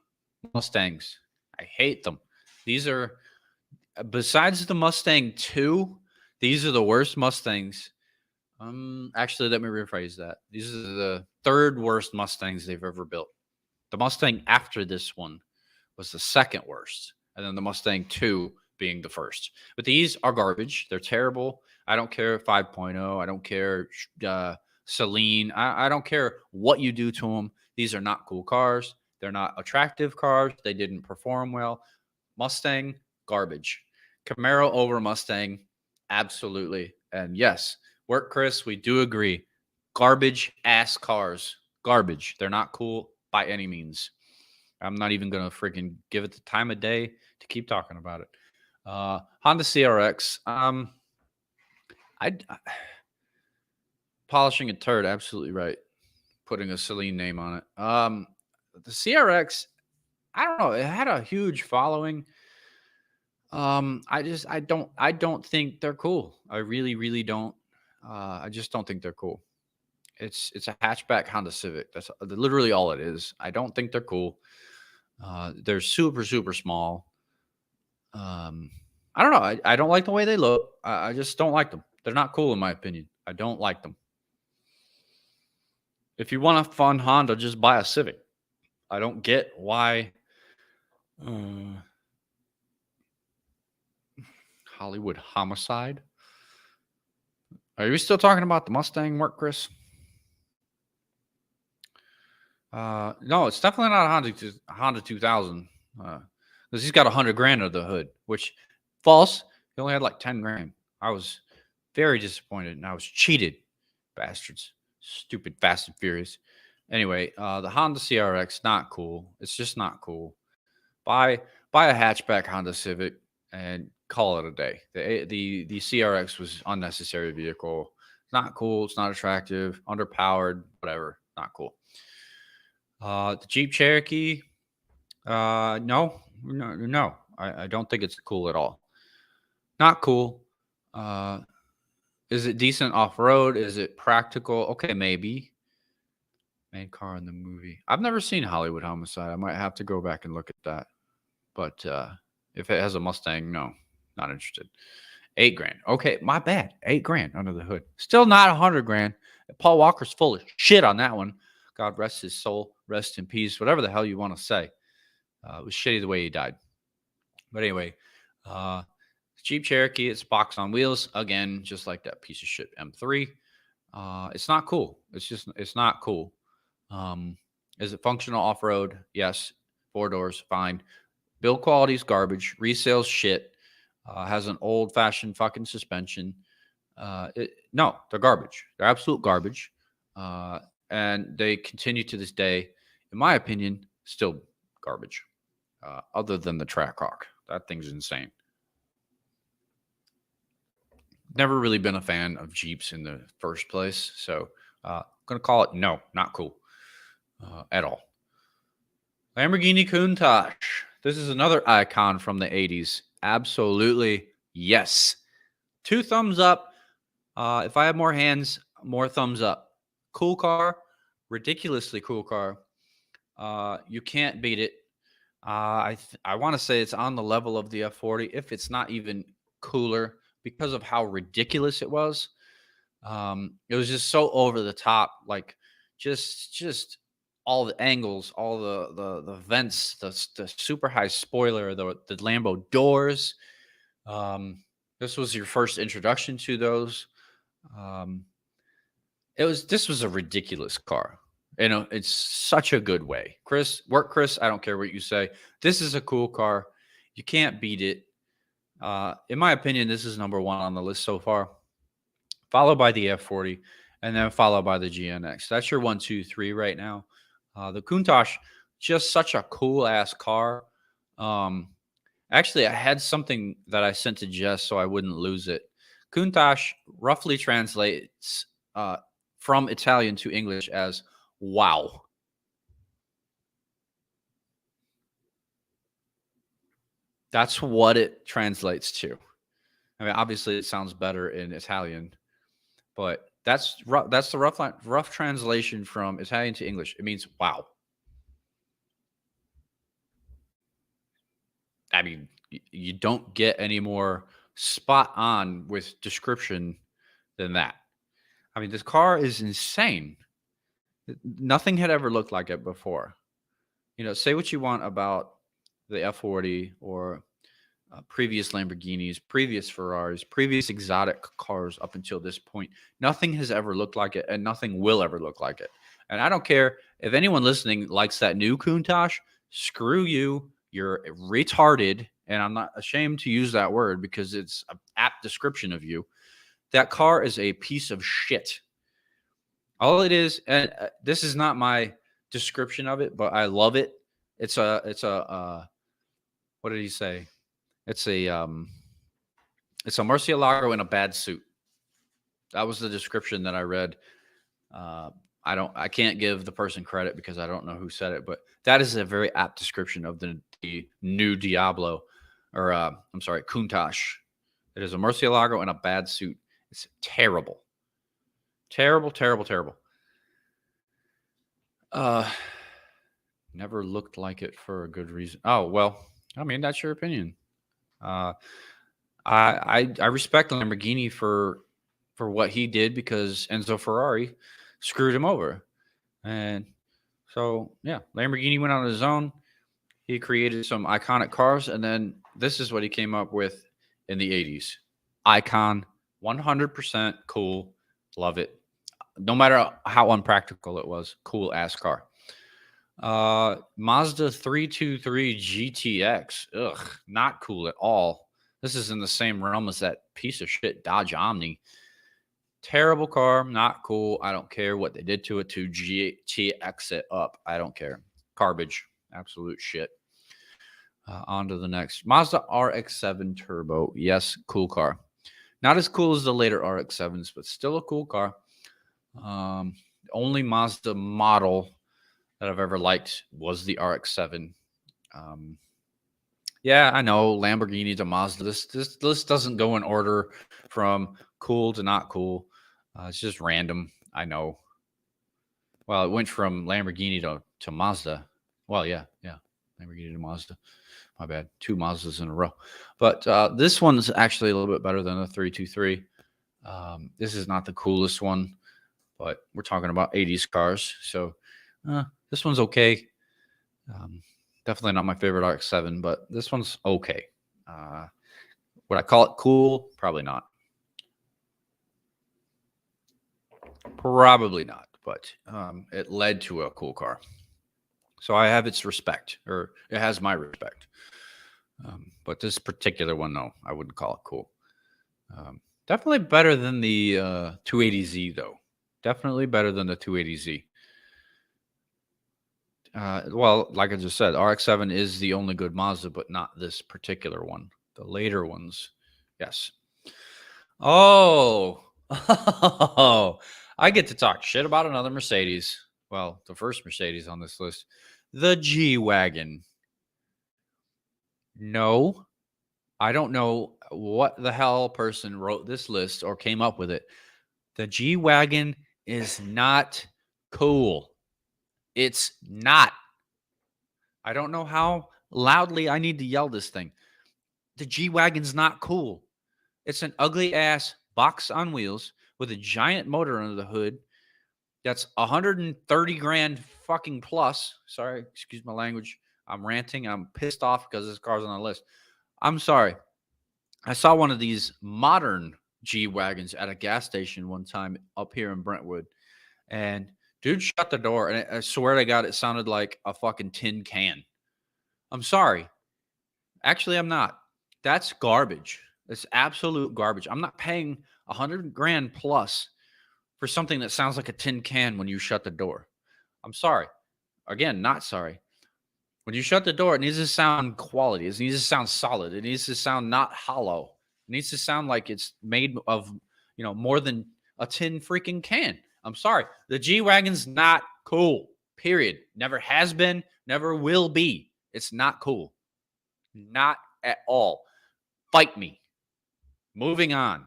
Speaker 1: Mustangs. I hate them. These are, besides the Mustang 2, these are the worst Mustangs. Actually, let me rephrase that. These are the third worst Mustangs they've ever built. The Mustang after this one was the second worst, and then the Mustang 2 being the first. But these are garbage. They're terrible. I don't care 5.0. I don't care Celine. I don't care what you do to them. These are not cool cars. They're not attractive cars. They didn't perform well. Mustang, garbage. Camaro over Mustang, absolutely. And yes, work, Chris, we do agree. Garbage ass cars. Garbage. They're not cool by any means. I'm not even going to freaking give it the time of day to keep talking about it. Honda CRX. I polishing a turd. Absolutely right. Putting a Celine name on it. The CRX. I don't know. It had a huge following. I don't think they're cool. I really don't. I just don't think they're cool. It's a hatchback Honda Civic. That's literally all it is. I don't think they're cool. They're super small. I don't know. I don't like the way they look. I just don't like them. They're not cool in my opinion. I don't like them. If you want a fun Honda, just buy a Civic. I don't get why Hollywood Homicide. Are you still talking about the Mustang work, Chris? No, it's definitely not a Honda 2000. Because he's got 100 grand under the hood, which false. He only had like 10 grand. I was very disappointed, and I was cheated, bastards. Stupid Fast and Furious. Anyway, the Honda CRX, not cool. It's just not cool. Buy a hatchback Honda Civic and call it a day. The CRX was unnecessary vehicle. Not cool. It's not attractive. Underpowered. Whatever. Not cool. The Jeep Cherokee. No. I don't think it's cool at all. Not cool. Is it decent off road? Is it practical? Okay, maybe. Main car in the movie. I've never seen Hollywood Homicide. I might have to go back and look at that. But if it has a Mustang, no, not interested. 8 grand. Okay, my bad. 8 grand under the hood. Still not 100 grand. Paul Walker's full of shit on that one. God rest his soul. Rest in peace. Whatever the hell you want to say. It was shitty the way he died. But anyway, Jeep Cherokee, it's box on wheels. Again, just like that piece of shit M3. It's not cool. It's not cool. Is it functional off-road? Yes. 4 doors, fine. Build quality's garbage. Resale's shit. Has an old-fashioned fucking suspension. No, they're garbage. They're absolute garbage. And they continue to this day, in my opinion, still garbage. Other than the Trackhawk. That thing's insane. Never really been a fan of Jeeps in the first place. So I'm going to call it no, not cool at all. Lamborghini Countach. This is another icon from the 80s. Absolutely yes. 2 thumbs up. If I have more hands, more thumbs up. Cool car. Ridiculously cool car. You can't beat it. I want to say it's on the level of the F40, if it's not even cooler, because of how ridiculous it was. It was just so over the top, like just all the angles, all the vents, the super high spoiler, the Lambo doors. Um, this was your first introduction to those. Um, this was a ridiculous car. You know, it's such a good way. Chris, I don't care what you say. This is a cool car. You can't beat it. In my opinion, this is number one on the list so far, followed by the F40, and then followed by the GNX. That's your 1, 2, 3 right now. The Countach, just such a cool ass car. Um, Actually, I had something that I sent to Jess so I wouldn't lose it. Countach roughly translates from Italian to English as wow. That's what it translates to. I mean, obviously, it sounds better in Italian, but that's the rough translation from Italian to English. It means wow. I mean, you don't get any more spot on with description than that. I mean, this car is insane. Nothing had ever looked like it before. You know, say what you want about the F40 or previous Lamborghinis, previous Ferraris, previous exotic cars up until this point. Nothing has ever looked like it, and nothing will ever look like it. And I don't care if anyone listening likes that new Countach. Screw you. You're retarded, and I'm not ashamed to use that word because it's an apt description of you. That car is a piece of shit. All it is, and this is not my description of it, but I love it. It's a what did he say? It's a Murcielago in a bad suit. That was the description that I read. I can't give the person credit because I don't know who said it, but that is a very apt description of the new Diablo, or I'm sorry, Countach. It is a Murcielago in a bad suit. It's terrible, terrible, terrible, terrible. Never looked like it for a good reason. Oh well, I mean that's your opinion. Uh, I respect Lamborghini for what he did because Enzo Ferrari screwed him over, and so yeah, Lamborghini went on his own. He created some iconic cars, and then this is what he came up with in the '80s. Icon, 100% cool, love it. No matter how unpractical it was, cool ass car. Mazda 323 GTX. Ugh, not cool at all. This is in the same realm as that piece of shit Dodge Omni. Terrible car, not cool. I don't care what they did to it to GTX it up. I don't care. Garbage, absolute shit. On to the next. Mazda RX-7 Turbo. Yes, cool car. Not as cool as the later RX-7s, but still a cool car. Only Mazda model that I've ever liked was the RX-7. Yeah, I know Lamborghini to Mazda. This list doesn't go in order from cool to not cool. It's just random. I know. Well, it went from Lamborghini to Mazda. Well, yeah, Lamborghini to Mazda. My bad. 2 Mazdas in a row. But this one's actually a little bit better than the 323. This is not the coolest one, but we're talking about 80s cars. So this one's okay. Definitely not my favorite RX-7, but this one's okay. Would I call it cool? Probably not. Probably not, but it led to a cool car. So I have its respect, or it has my respect. But this particular one, no, I wouldn't call it cool. Definitely better than the 280Z, though. Definitely better than the 280Z. Well, like I just said, RX-7 is the only good Mazda, but not this particular one. The later ones, yes. Oh, I get to talk shit about another Mercedes. Well, the first Mercedes on this list, the G-Wagon. No, I don't know what the hell person wrote this list or came up with it. The G-Wagon is not cool. It's not. I don't know how loudly I need to yell this thing. The G-Wagon's not cool. It's an ugly ass box on wheels with a giant motor under the hood That's 130 grand fucking plus. Sorry, excuse my language. I'm ranting. I'm pissed off because this car's on the list. I'm sorry. I saw one of these modern G Wagons at a gas station one time up here in Brentwood. And dude shut the door. And I swear to God, it sounded like a fucking tin can. I'm sorry. Actually, I'm not. That's garbage. It's absolute garbage. I'm not paying 100 grand plus for something that sounds like a tin can when you shut the door. I'm sorry. Again, not sorry. When you shut the door, it needs to sound quality. It needs to sound solid. It needs to sound not hollow. It needs to sound like it's made of, more than a tin freaking can. I'm sorry. The G Wagon's not cool. Period. Never has been, never will be. It's not cool. Not at all. Fight me. Moving on.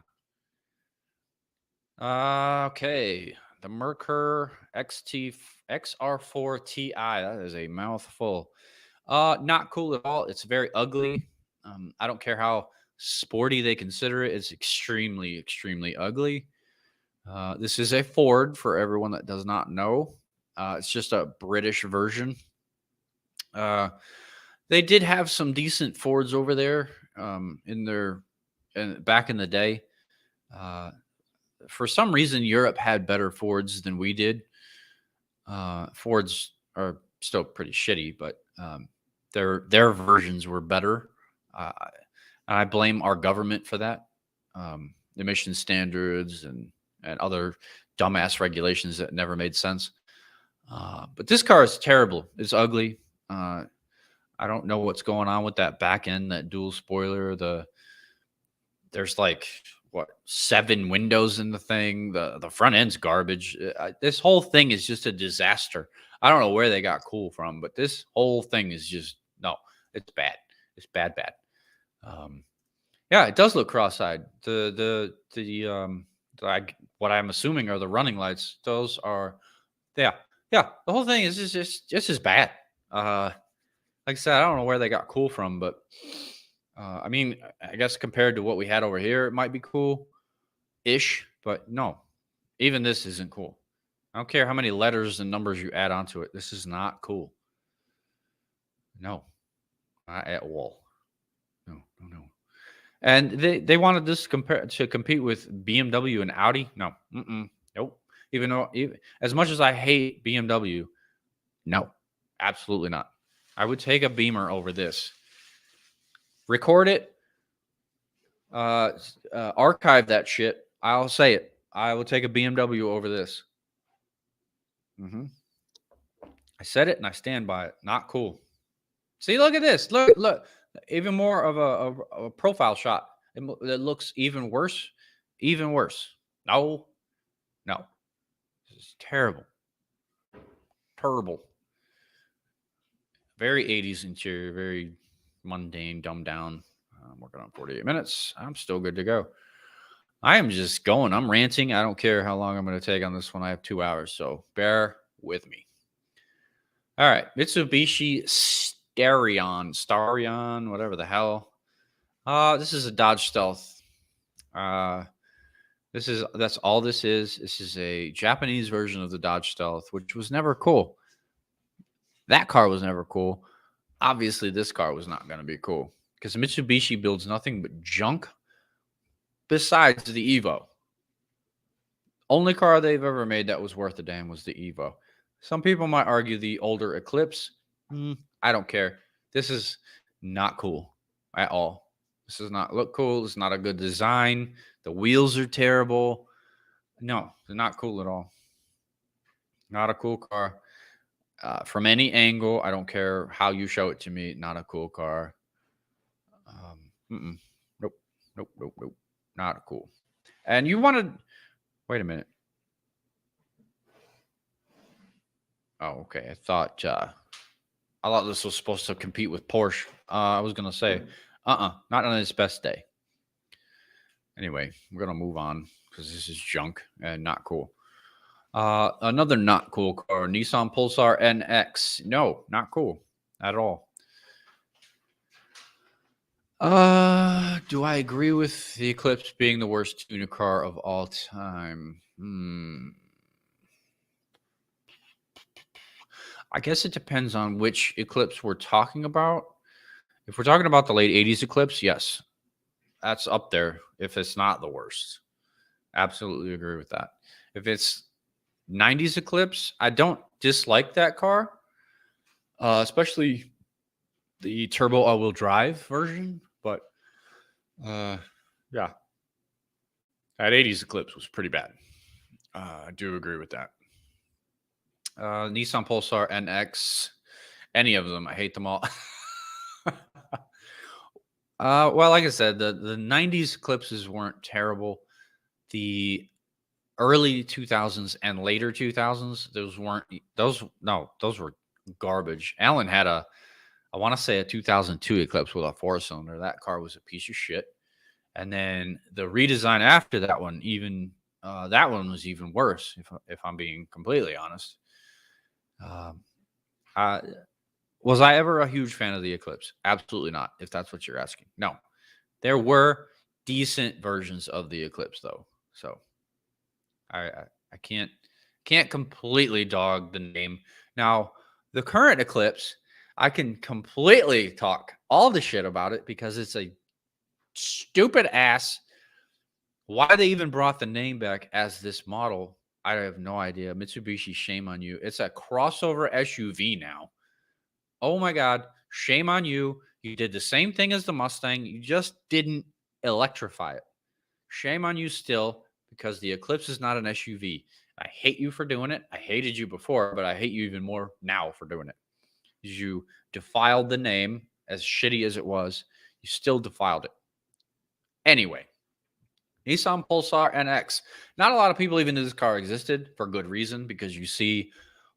Speaker 1: Okay. The Merkur XR4 Ti. That is a mouthful. Not cool at all. It's very ugly. I don't care how sporty they consider it. It's extremely, extremely ugly. This is a Ford for everyone that does not know. It's just a British version. They did have some decent Fords over there back in the day. For some reason, Europe had better Fords than we did. Fords are still pretty shitty, but their versions were better. I blame our government for that. Emission standards and other dumbass regulations that never made sense. But this car is terrible. It's ugly. I don't know what's going on with that back end, that dual spoiler. There's like 7 windows in the thing. The front end's garbage. This whole thing is just a disaster. I don't know where they got cool from, but this whole thing is just it's bad. It's bad. Yeah, it does look cross-eyed. What I'm assuming are the running lights. Those are, yeah. The whole thing is just bad. Like I said, I don't know where they got cool from, but I mean, I guess compared to what we had over here, it might be cool-ish, but no, even this isn't cool. I don't care how many letters and numbers you add onto it. This is not cool. No, not at all. No. And they wanted this to compete with BMW and Audi. No, nope. Even as much as I hate BMW, no, absolutely not. I would take a Beamer over this. Record it, archive that shit. I'll say it. I will take a BMW over this. I said it and I stand by it. Not cool. See, look at this. Look. Even more of a profile shot. It looks even worse. Even worse. No. This is terrible. Terrible. Very 80s interior. Very mundane, dumbed down. I'm working on 48 minutes. I'm still good to go. I am just going. I'm ranting. I don't care how long I'm going to take on this one. I have 2 hours, so bear with me. All right. Mitsubishi Starion, whatever the hell. This is a Dodge Stealth. That's all this is. This is a Japanese version of the Dodge Stealth, which was never cool. That car was never cool. Obviously, this car was not going to be cool because Mitsubishi builds nothing but junk besides the Evo. Only car they've ever made that was worth a damn was the Evo. Some people might argue the older Eclipse. I don't care. This is not cool at all. This does not look cool. It's not a good design. The wheels are terrible. No, they're not cool at all. Not a cool car. From any angle, I don't care how you show it to me. Not a cool car. Nope. Not cool. And you wanted... Wait a minute. Oh, okay. I thought this was supposed to compete with Porsche. I was going to say, not on its best day. Anyway, we're going to move on because this is junk and not cool. Another not cool car, Nissan Pulsar NX. No, not cool at all. Do I agree with the Eclipse being the worst tuner car of all time? I guess it depends on which Eclipse we're talking about. If we're talking about the late 80s Eclipse, yes, that's up there if it's not the worst. Absolutely agree with that. If it's 90s Eclipse, I don't dislike that car, especially the turbo all-wheel drive version. But yeah, that 80s Eclipse was pretty bad. I do agree with that. Nissan Pulsar NX, any of them, I hate them all. Well, like I said, the 90s Eclipses weren't terrible. The early 2000s and later 2000s, those were garbage. Alan had I want to say a 2002 Eclipse with a 4-cylinder. That car was a piece of shit. And then the redesign after that one, that one was even worse. If I'm being completely honest, was I ever a huge fan of the Eclipse? Absolutely not. If that's what you're asking, no. There were decent versions of the Eclipse though, so I can't completely dog the name. Now the current Eclipse, I can completely talk all the shit about it because it's a stupid ass. Why they even brought the name back as this model, I have no idea. Mitsubishi, shame on you. It's a crossover SUV now. Oh my God, shame on you. You did the same thing as the Mustang. You just didn't electrify it. Shame on you still, because the Eclipse is not an SUV. I hate you for doing it. I hated you before, but I hate you even more now for doing it. You defiled the name, as shitty as it was. You still defiled it. Anyway, Nissan Pulsar NX. Not a lot of people even knew this car existed, for good reason, because you see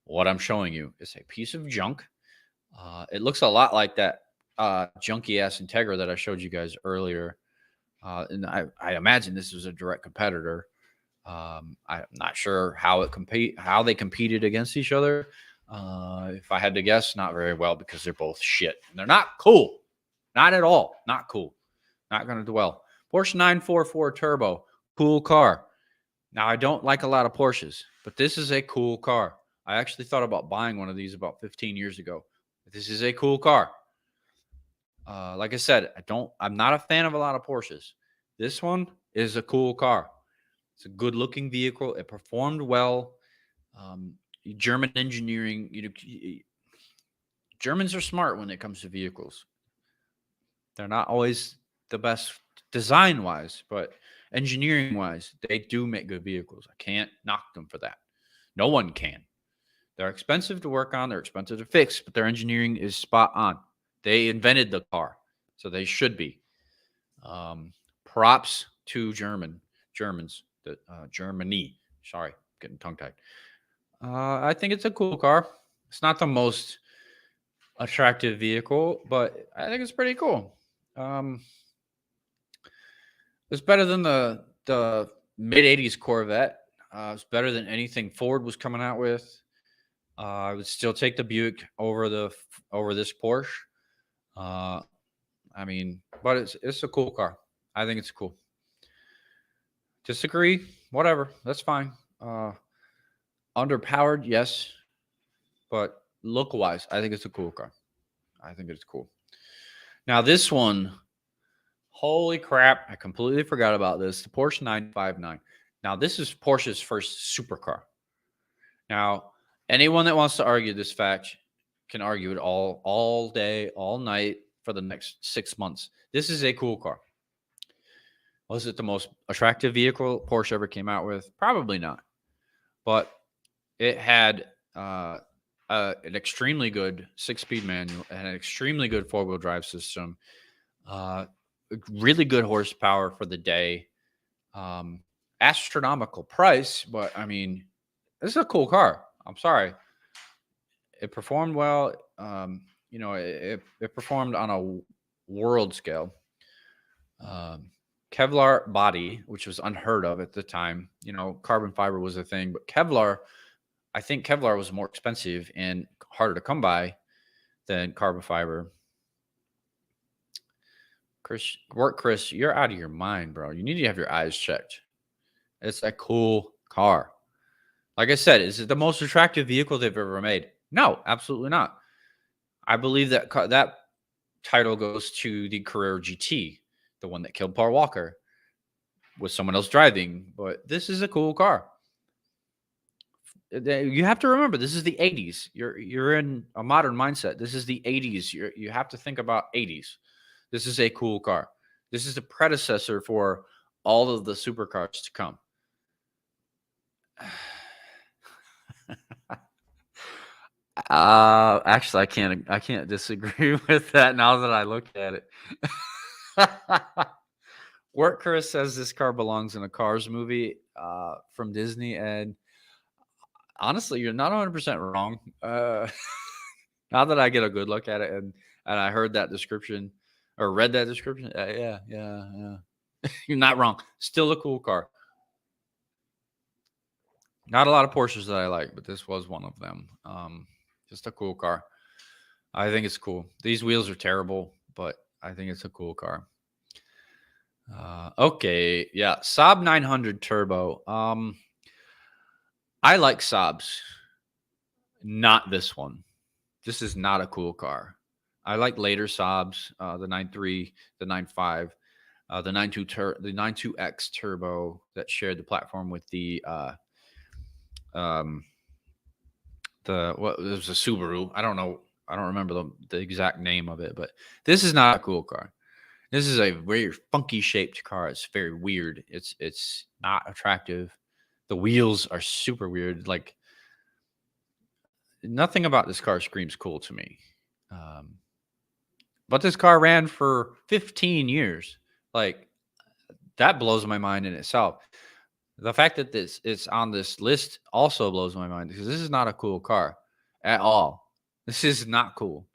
Speaker 1: what I'm showing you. It's a piece of junk. It looks a lot like that junky ass Integra that I showed you guys earlier. And I imagine this was a direct competitor. I'm not sure how they competed against each other. If I had to guess, not very well, because they're both shit. And they're not cool. Not at all. Not cool. Not going to do well. Porsche 944 Turbo. Cool car. Now, I don't like a lot of Porsches, but this is a cool car. I actually thought about buying one of these about 15 years ago. This is a cool car. Like I said, I'm not a fan of a lot of Porsches. This one is a cool car. It's a good looking vehicle. It performed well. German engineering, Germans are smart when it comes to vehicles. They're not always the best design wise, but engineering wise, they do make good vehicles. I can't knock them for that. No one can. They're expensive to work on. They're expensive to fix, but their engineering is spot on. They invented the car, so they should be. Props to Germans. Germany. Sorry, getting tongue tied. I think it's a cool car. It's not the most attractive vehicle, but I think it's pretty cool. It's better than the mid '80s Corvette. It's better than anything Ford was coming out with. I would still take the Buick over this Porsche. I mean, but it's a cool car. I think it's cool. Disagree? Whatever. That's fine. Underpowered, yes. But look-wise, I think it's a cool car. I think it's cool. Now, this one, holy crap, I completely forgot about this. The Porsche 959. Now, this is Porsche's first supercar. Now, anyone that wants to argue this fact can argue it all day, all night for the next 6 months. This is a cool car. Was it the most attractive vehicle Porsche ever came out with? Probably not. But it had an extremely good 6-speed manual and an extremely good 4-wheel drive system. Really good horsepower for the day. Astronomical price, but I mean, this is a cool car. I'm sorry. It performed well. It performed on a world scale. Kevlar body, which was unheard of at the time. Carbon fiber was a thing, but I think Kevlar was more expensive and harder to come by than carbon fiber. Chris, you're out of your mind, bro. You need to have your eyes checked. It's a cool car. Like I said, is it the most attractive vehicle they've ever made? No, absolutely not. I believe that that title goes to the Carrera GT, the one that killed Paul Walker, with someone else driving. But this is a cool car. You have to remember, this is the 80s. You're in a modern mindset. This is the 80s. You have to think about 80s. This is a cool car. This is the predecessor for all of the supercars to come. Actually, I can't disagree with that now that I look at it. Work Chris says this car belongs in a Cars movie from Disney, and honestly, you're not 100% wrong. Now that I get a good look at it, and I heard that description or read that description, yeah. You're not wrong. Still a cool car. Not a lot of Porsches that I like, but this was one of them. Just a cool car. I think it's cool. These wheels are terrible, but I think it's a cool car. Okay, yeah, Saab 900 Turbo. I like Saabs, not this one. This is not a cool car. I like later Saabs, the 9.3, the 9.5, the 9.2 the 9.2X Turbo that shared the platform with the what, it was a Subaru. I don't remember the exact name of it, but this is not a cool car. This is a very funky shaped car. It's very weird. It's not attractive. The wheels are super weird. Like, nothing about this car screams cool to me. But this car ran for 15 years. Like, that blows my mind in itself. The fact that this it's on this list also blows my mind, because this is not a cool car at all. This is not cool.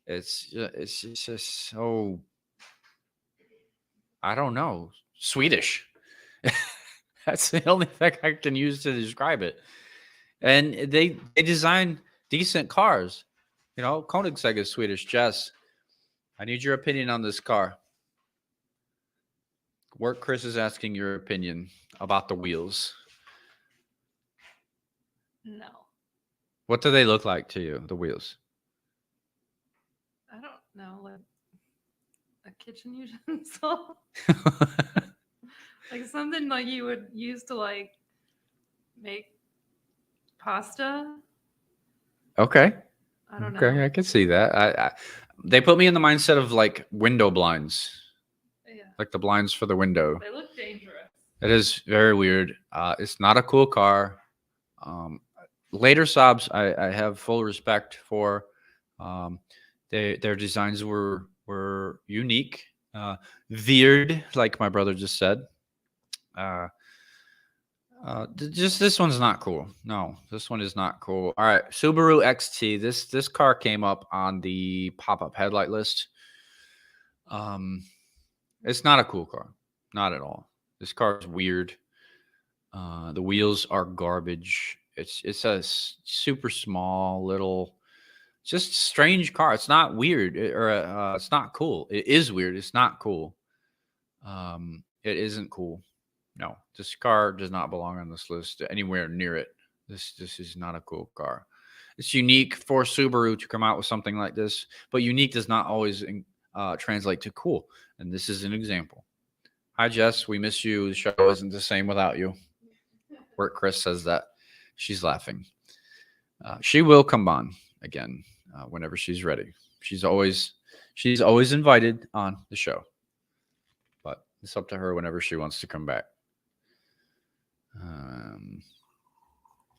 Speaker 1: It's just so, I don't know, Swedish. That's the only thing I can use to describe it. And they design decent cars. You know, Koenigsegg is Swedish. Jess, I need your opinion on this car. Work Chris is asking your opinion about the wheels.
Speaker 2: No.
Speaker 1: What do they look like to you, the wheels?
Speaker 2: I don't know, like a kitchen utensil. Like something like you would use to like make pasta.
Speaker 1: Okay.
Speaker 2: I don't
Speaker 1: Okay,
Speaker 2: know.
Speaker 1: I can see that. They put me in the mindset of like window blinds,
Speaker 2: Yeah.
Speaker 1: like the blinds for the window.
Speaker 2: They look dangerous.
Speaker 1: It is very weird. It's not a cool car. Later Saabs, I have full respect for. Um, their designs were unique, weird, like my brother just said. Just this one's not cool. No, this one is not cool. All right, Subaru XT. This car came up on the pop-up headlight list. It's not a cool car, not at all. This car is weird. The wheels are garbage. It's a super small little, just strange car. It's not weird or it's not cool. It is weird. It's not cool. It isn't cool. No, this car does not belong on this list anywhere near it. This is not a cool car. It's unique for Subaru to come out with something like this, but unique does not always translate to cool. And this is an example. Hi, Jess. We miss you. The show isn't the same without you. Where Chris says that, she's laughing. She will come on again whenever she's ready. She's always invited on the show, but it's up to her whenever she wants to come back.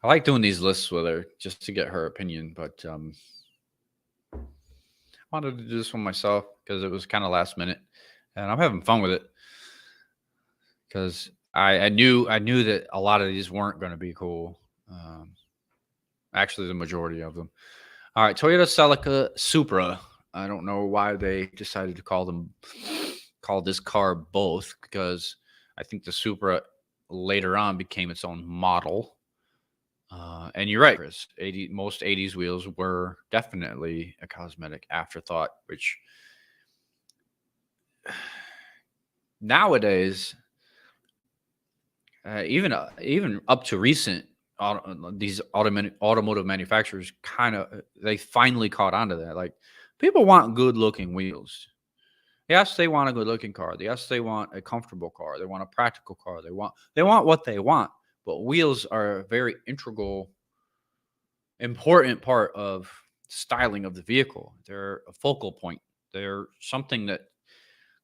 Speaker 1: I like doing these lists with her just to get her opinion, but I wanted to do this one myself because it was kind of last minute, and I'm having fun with it because I knew that a lot of these weren't going to be cool. Actually, the majority of them. All right, Toyota Celica Supra. I don't know why they decided to call this car both, because I think the Supra later on became its own model. And you're right, Chris. Most 80s wheels were definitely a cosmetic afterthought, which nowadays, even up to recent these automotive manufacturers they finally caught on to that. Like, people want good looking wheels. Yes, they want a good looking car. Yes, they want a comfortable car. They want a practical car. They want what they want. But wheels are a very integral, important part of styling of the vehicle. They're a focal point. They're something that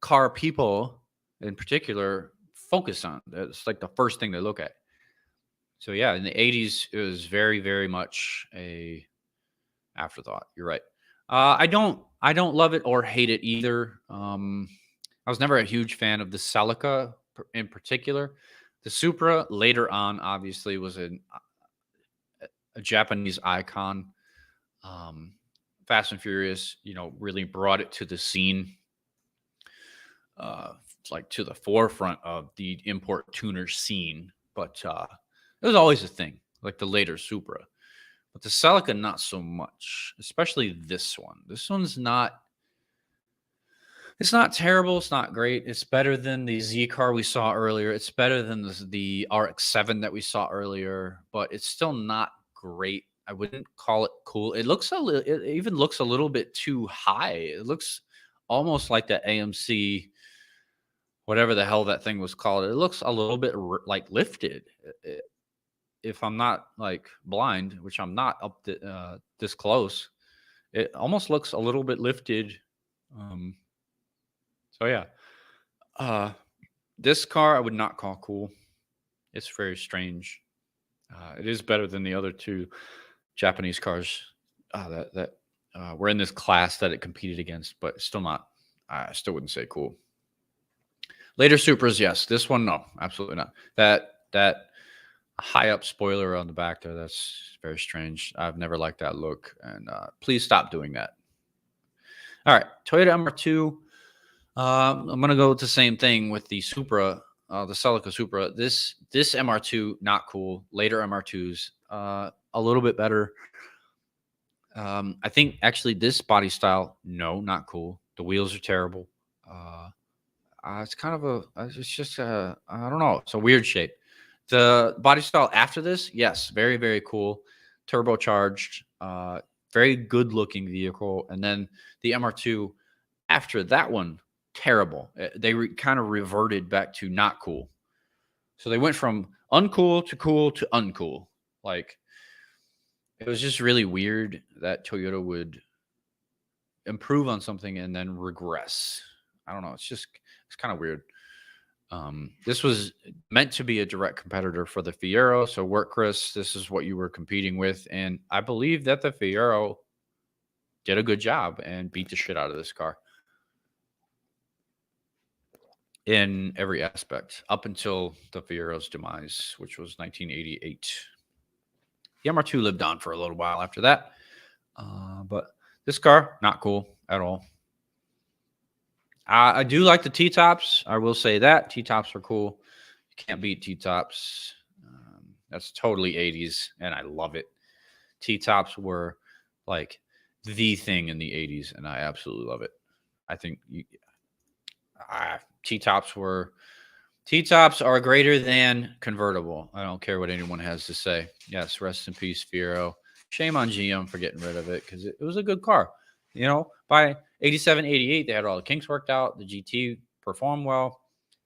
Speaker 1: car people in particular focus on. That's like the first thing they look at. So yeah, in the 80s, it was very, very much a afterthought. You're right. I don't love it or hate it either. I was never a huge fan of the Celica in particular. The Supra later on obviously was a Japanese icon. Um, Fast and Furious, really brought it to the scene, uh, like to the forefront of the import tuner scene. But it was always a thing, like the later Supra. But the Celica, not so much, especially this one. This one's not. It's not terrible. It's not great. It's better than the Z car we saw earlier. It's better than the RX-7 that we saw earlier, but it's still not great. I wouldn't call it cool. It even looks a little bit too high. It looks almost like the AMC, whatever the hell that thing was called. It looks a little bit like lifted. If I'm not like blind, which I'm not up this close, it almost looks a little bit lifted. So yeah, this car I would not call cool. It's very strange. It is better than the other two Japanese cars that were in this class that it competed against, but still not. I still wouldn't say cool. Later Supras, yes. This one, no, absolutely not. That high up spoiler on the back there, that's very strange. I've never liked that look, and please stop doing that. All right, Toyota MR2. I'm gonna go with the same thing with the Supra, the Celica Supra. This MR2 not cool. Later MR2s a little bit better. I think actually this body style, no, not cool. The wheels are terrible. It's kind of it's just I don't know. It's a weird shape. The body style after this, yes, very, very cool. Turbocharged, very good looking vehicle. And then the MR2 after that one, terrible. They kind of reverted back to not cool. So they went from uncool to cool to uncool. Like, it was just really weird that Toyota would improve on something and then regress. I don't know. It's kind of weird. This was meant to be a direct competitor for the Fiero. So work, Chris. This is what you were competing with. And I believe that the Fiero did a good job and beat the shit out of this car in every aspect up until the Fiero's demise, which was 1988. The MR2 lived on for a little while after that. But this car, not cool at all. I do like the T-tops. I will say that. T-tops are cool. You can't beat T-tops. That's totally 80s, and I love it. T-tops were like the thing in the 80s, and I absolutely love it. I think T-tops are greater than convertible. I don't care what anyone has to say. Yes, rest in peace, Fiero. Shame on GM for getting rid of it because it was a good car. By 87, 88, they had all the kinks worked out. The GT performed well.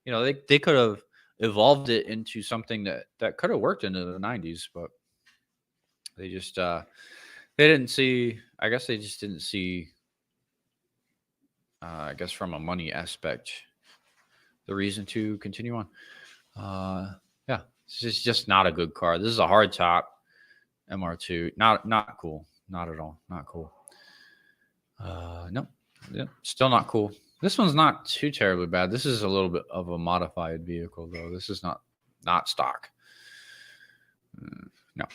Speaker 1: They could have evolved it into something that could have worked into the 90s, but they just they didn't see. I guess they just didn't see. I guess from a money aspect, the reason to continue on. Yeah, it's just not a good car. This is a hard top MR2. Not cool. Not at all. Not cool. No, yeah, still not cool. This one's not too terribly bad. This is a little bit of a modified vehicle, though. This is not stock. No.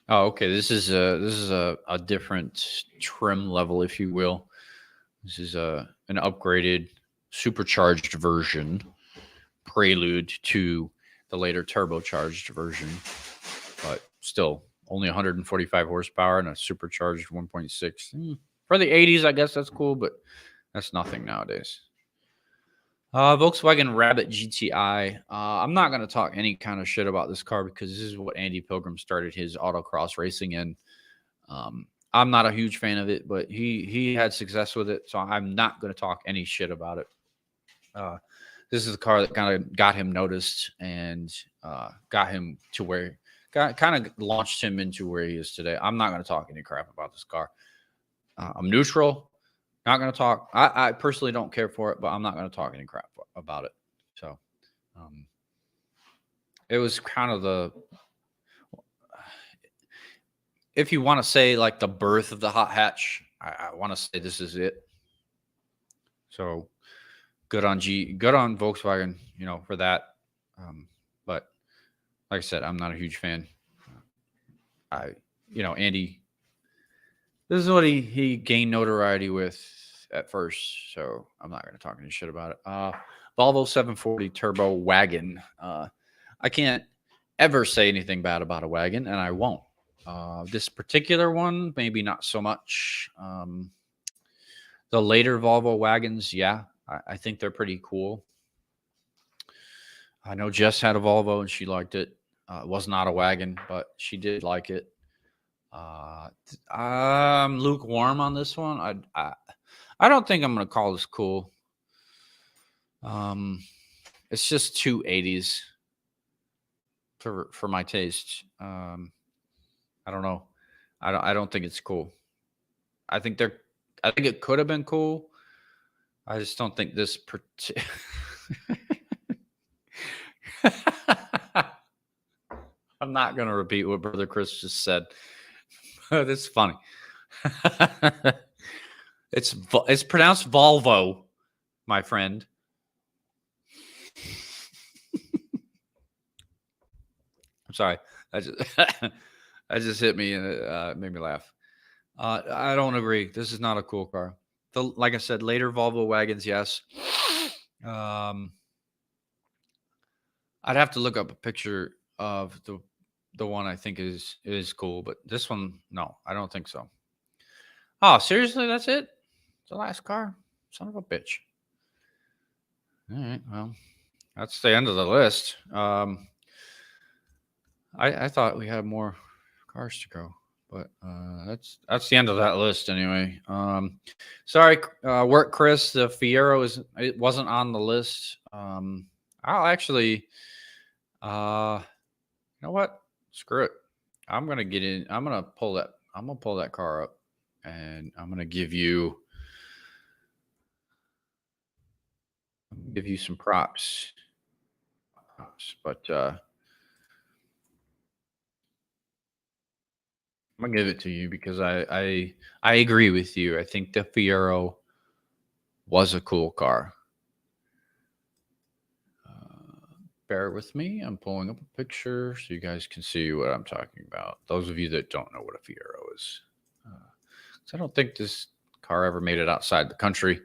Speaker 1: Oh, okay. This is a different trim level, if you will. This is an upgraded, supercharged version, prelude to the later turbocharged version, but still only 145 horsepower and a supercharged 1.6. For the 80s, I guess that's cool, but that's nothing nowadays. Volkswagen Rabbit GTI. I'm not going to talk any kind of shit about this car because this is what Andy Pilgrim started his autocross racing in. I'm not a huge fan of it, but he had success with it, so I'm not going to talk any shit about it. This is the car that kind of got him noticed and got him to where kind of launched him into where he is today. I'm not going to talk any crap about this car. I'm neutral. Not going to talk. I personally don't care for it, but I'm not going to talk any crap about it. So it was kind of the, if you want to say like the birth of the hot hatch, I want to say this is it. So good on Volkswagen, for that. But like I said, I'm not a huge fan. Andy, this is what he gained notoriety with at first, so I'm not going to talk any shit about it. Volvo 740 Turbo Wagon. I can't ever say anything bad about a wagon, and I won't. This particular one, maybe not so much. The later Volvo wagons, yeah, I think they're pretty cool. I know Jess had a Volvo and she liked it. It was not a wagon, but she did like it. I'm lukewarm on this one. I don't think I'm gonna call this cool. It's just too 80s for my taste. I don't know. I don't think it's cool. I think it could have been cool. I just don't think this. I'm not gonna repeat what Brother Chris just said. It's funny. It's pronounced Volvo, my friend. I'm sorry. That just hit me and it made me laugh. I don't agree. This is not a cool car. Like I said, later Volvo wagons, yes. I'd have to look up a picture of the one I think is cool, but this one, no, I don't think so. Oh, seriously? That's it? The last car? Son of a bitch. All right, well, that's the end of the list. I thought we had more cars to go, but that's the end of that list anyway. Sorry, work, Chris. The Fiero it wasn't on the list. I'll actually, you know what? Screw it. I'm gonna get in. I'm gonna pull that car up, and I'm gonna give you some props. But I'm gonna give it to you because I agree with you. I think the Fiero was a cool car. Bear with me. I'm pulling up a picture so you guys can see what I'm talking about. Those of you that don't know what a Fiero is. I don't think this car ever made it outside the country.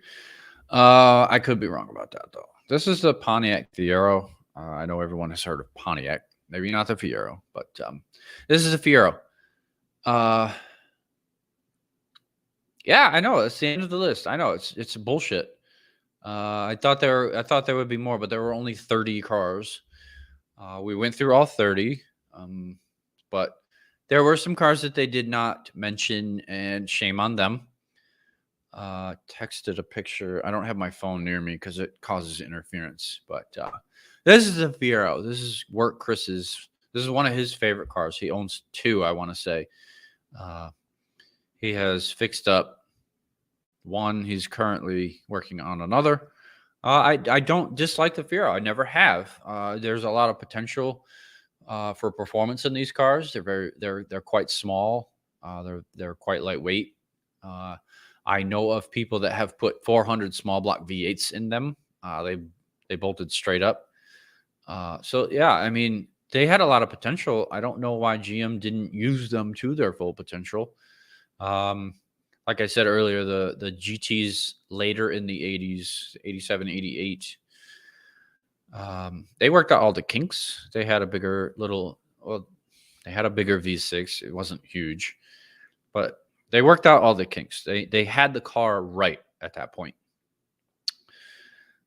Speaker 1: I could be wrong about that, though. This is the Pontiac Fiero. I know everyone has heard of Pontiac. Maybe not the Fiero, but this is a Fiero. Yeah, I know. It's the end of the list. I know it's bullshit. I thought there would be more, but there were only 30 cars. We went through all 30, but there were some cars that they did not mention, and shame on them. Texted a picture. I don't have my phone near me because it causes interference. But this is a Fiero. This is work Chris's. This is one of his favorite cars. He owns two, I want to say. He has fixed up one. He's currently working on another. I don't dislike the Fiero. I never have. There's a lot of potential for performance in these cars. They're quite small. They're quite lightweight. I know of people that have put 400 small block V8s in them. They bolted straight up. So yeah, I mean, they had a lot of potential. I don't know why GM didn't use them to their full potential. Like I said earlier, the GTs later in the 80s, 87, 88, they worked out all the kinks. They had a bigger V6. It wasn't huge, but they worked out all the kinks. They had the car right at that point.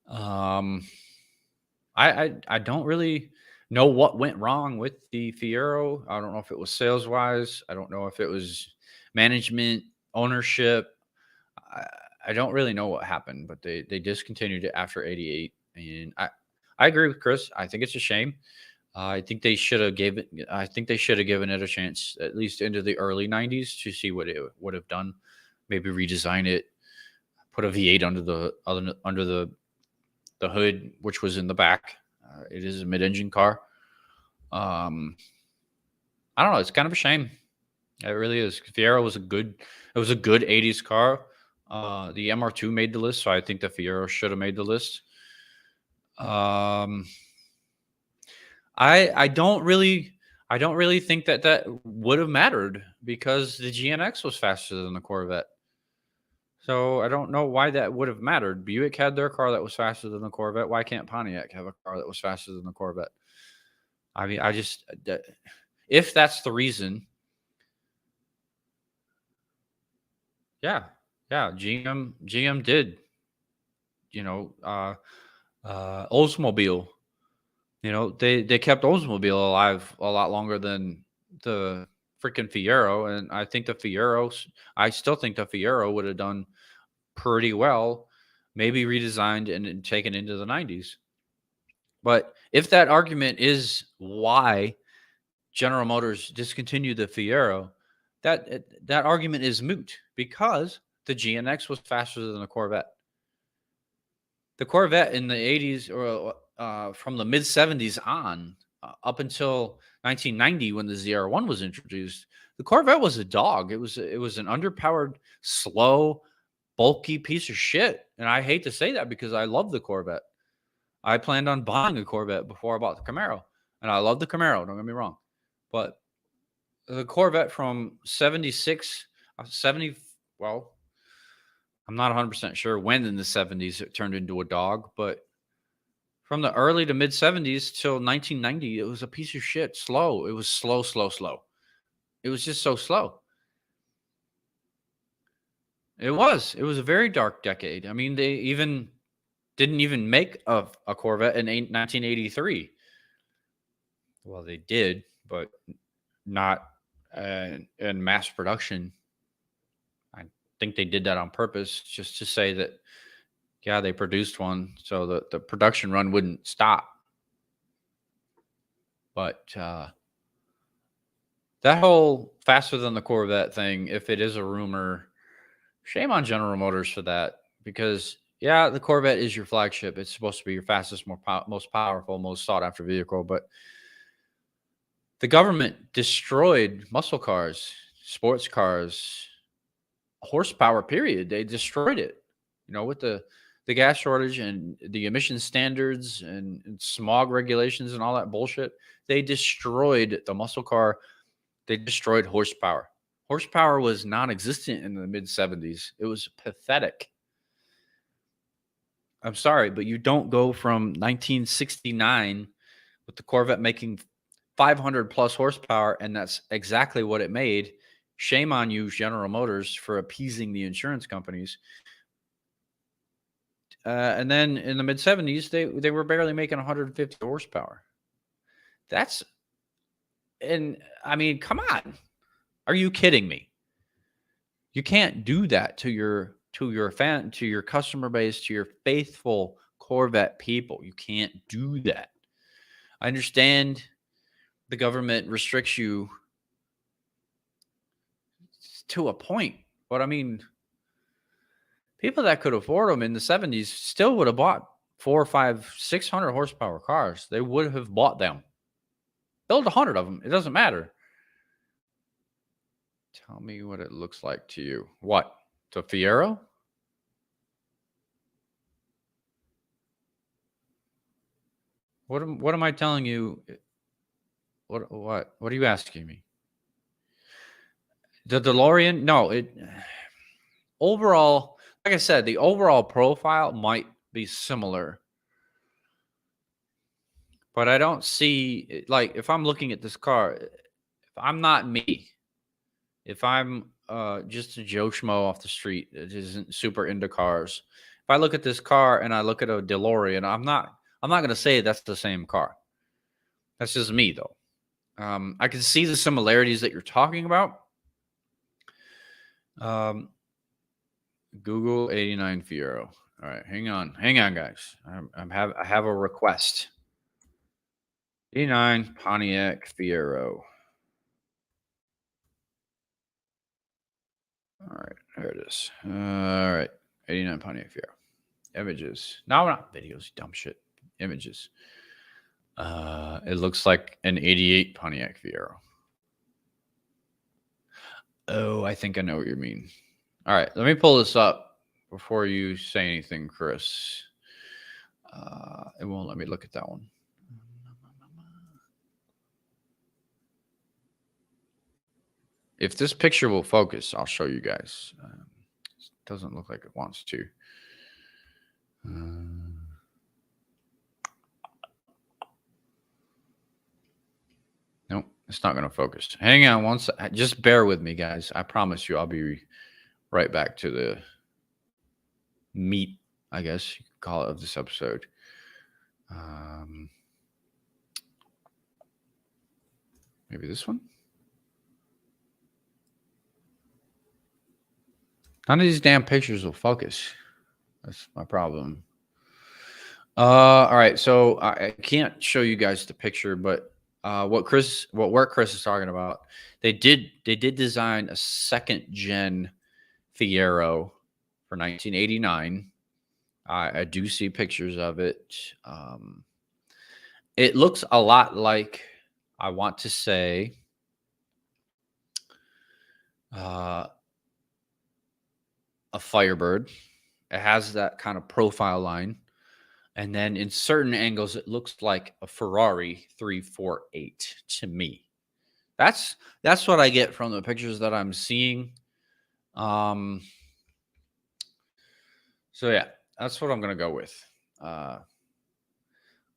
Speaker 1: Um, I don't really know what went wrong with the Fiero. I don't know if it was sales wise. I don't know if it was management, ownership. I, I don't really know what happened, but they discontinued it after 88. And I agree with Chris. I think it's a shame. I think they should have given. I think they should have given it a chance, at least into the early '90s, to see what it would have done. Maybe redesign it, put a V8 under the hood, which was in the back. It is a mid-engine car. Um, I don't know. It's kind of a shame. It really is. Fiero was a good. It was a good '80s car. The MR2 made the list, so I think the Fiero should have made the list. Um, I don't really think that would have mattered because the GNX was faster than the Corvette. So I don't know why that would have mattered. Buick had their car that was faster than the Corvette. Why can't Pontiac have a car that was faster than the Corvette? I mean, if that's the reason, yeah, yeah, GM did, you know, Oldsmobile. They kept Oldsmobile alive a lot longer than the freaking Fiero, and I still think the Fiero would have done pretty well, maybe redesigned and taken into the '90s. But if that argument is why General Motors discontinued the Fiero, that argument is moot because the GNX was faster than the Corvette. The Corvette in the '80s or from the mid '70s on up until 1990 when the ZR1 was introduced, the Corvette was a dog. It was an underpowered, slow, bulky piece of shit. And I hate to say that because I love the Corvette. I planned on buying a Corvette before I bought the Camaro, and I love the Camaro. Don't get me wrong, but the Corvette from 76, 70. Well, I'm not 100% sure when in the '70s it turned into a dog, but from the early to mid '70s till 1990, it was a piece of shit. Slow. It was slow, slow, slow. It was just so slow. It was. It was a very dark decade. I mean, they even didn't even make a Corvette in 1983. Well, they did, but not in mass production. I think they did that on purpose just to say that, yeah, they produced one so that the production run wouldn't stop. But that whole faster than the Corvette thing, if it is a rumor, shame on General Motors for that. Because, yeah, the Corvette is your flagship. It's supposed to be your fastest, most powerful, most sought after vehicle. But the government destroyed muscle cars, sports cars, horsepower, period. They destroyed it, with the gas shortage and the emission standards and smog regulations and all that bullshit. They destroyed the muscle car. They destroyed horsepower. Horsepower was non-existent in the mid '70s. It was pathetic. I'm sorry, but you don't go from 1969 with the Corvette making 500 plus horsepower, and that's exactly what it made. Shame on you, General Motors, for appeasing the insurance companies. And then in the mid '70s, they were barely making 150 horsepower. And I mean, come on, are you kidding me? You can't do that to your customer base, to your faithful Corvette people. You can't do that. I understand the government restricts you to a point, but I mean, people that could afford them in the '70s still would have bought 4, 5, 600 horsepower cars. They would have bought them. Build 100 of them. It doesn't matter. Tell me what it looks like to you. What? The Fiero? What am I telling you? What are you asking me? The DeLorean? No, overall, like I said, the overall profile might be similar, but I don't see, like, if I'm looking at this car, if I'm not me, if I'm just a Joe Schmo off the street that isn't super into cars, if I look at this car and I look at a DeLorean, I'm not going to say that's the same car. That's just me, though. I can see the similarities that you're talking about. Google 89 Fiero. All right, hang on, guys. I have a request. 89 Pontiac Fiero. All right, there it is. All right, 89 Pontiac Fiero. Images. No, not videos. Dumb shit. Images. It looks like an 88 Pontiac Fiero. Oh, I think I know what you mean. All right, let me pull this up before you say anything, Chris. It won't let me look at that one. If this picture will focus, I'll show you guys. It doesn't look like it wants to. Nope, it's not going to focus. Hang on one second. Just bear with me, guys. I promise you I'll be right back to the meat, I guess you could call it, of this episode. Maybe this one? None of these damn pictures will focus. That's my problem. All right, so I can't show you guys the picture, but what Chris is talking about, they did design a second gen Fiero for 1989. I do see pictures of it. It looks a lot like, I want to say, a Firebird. It has that kind of profile line. And then in certain angles, it looks like a Ferrari 348 to me. That's what I get from the pictures that I'm seeing. So yeah, that's what I'm gonna go with.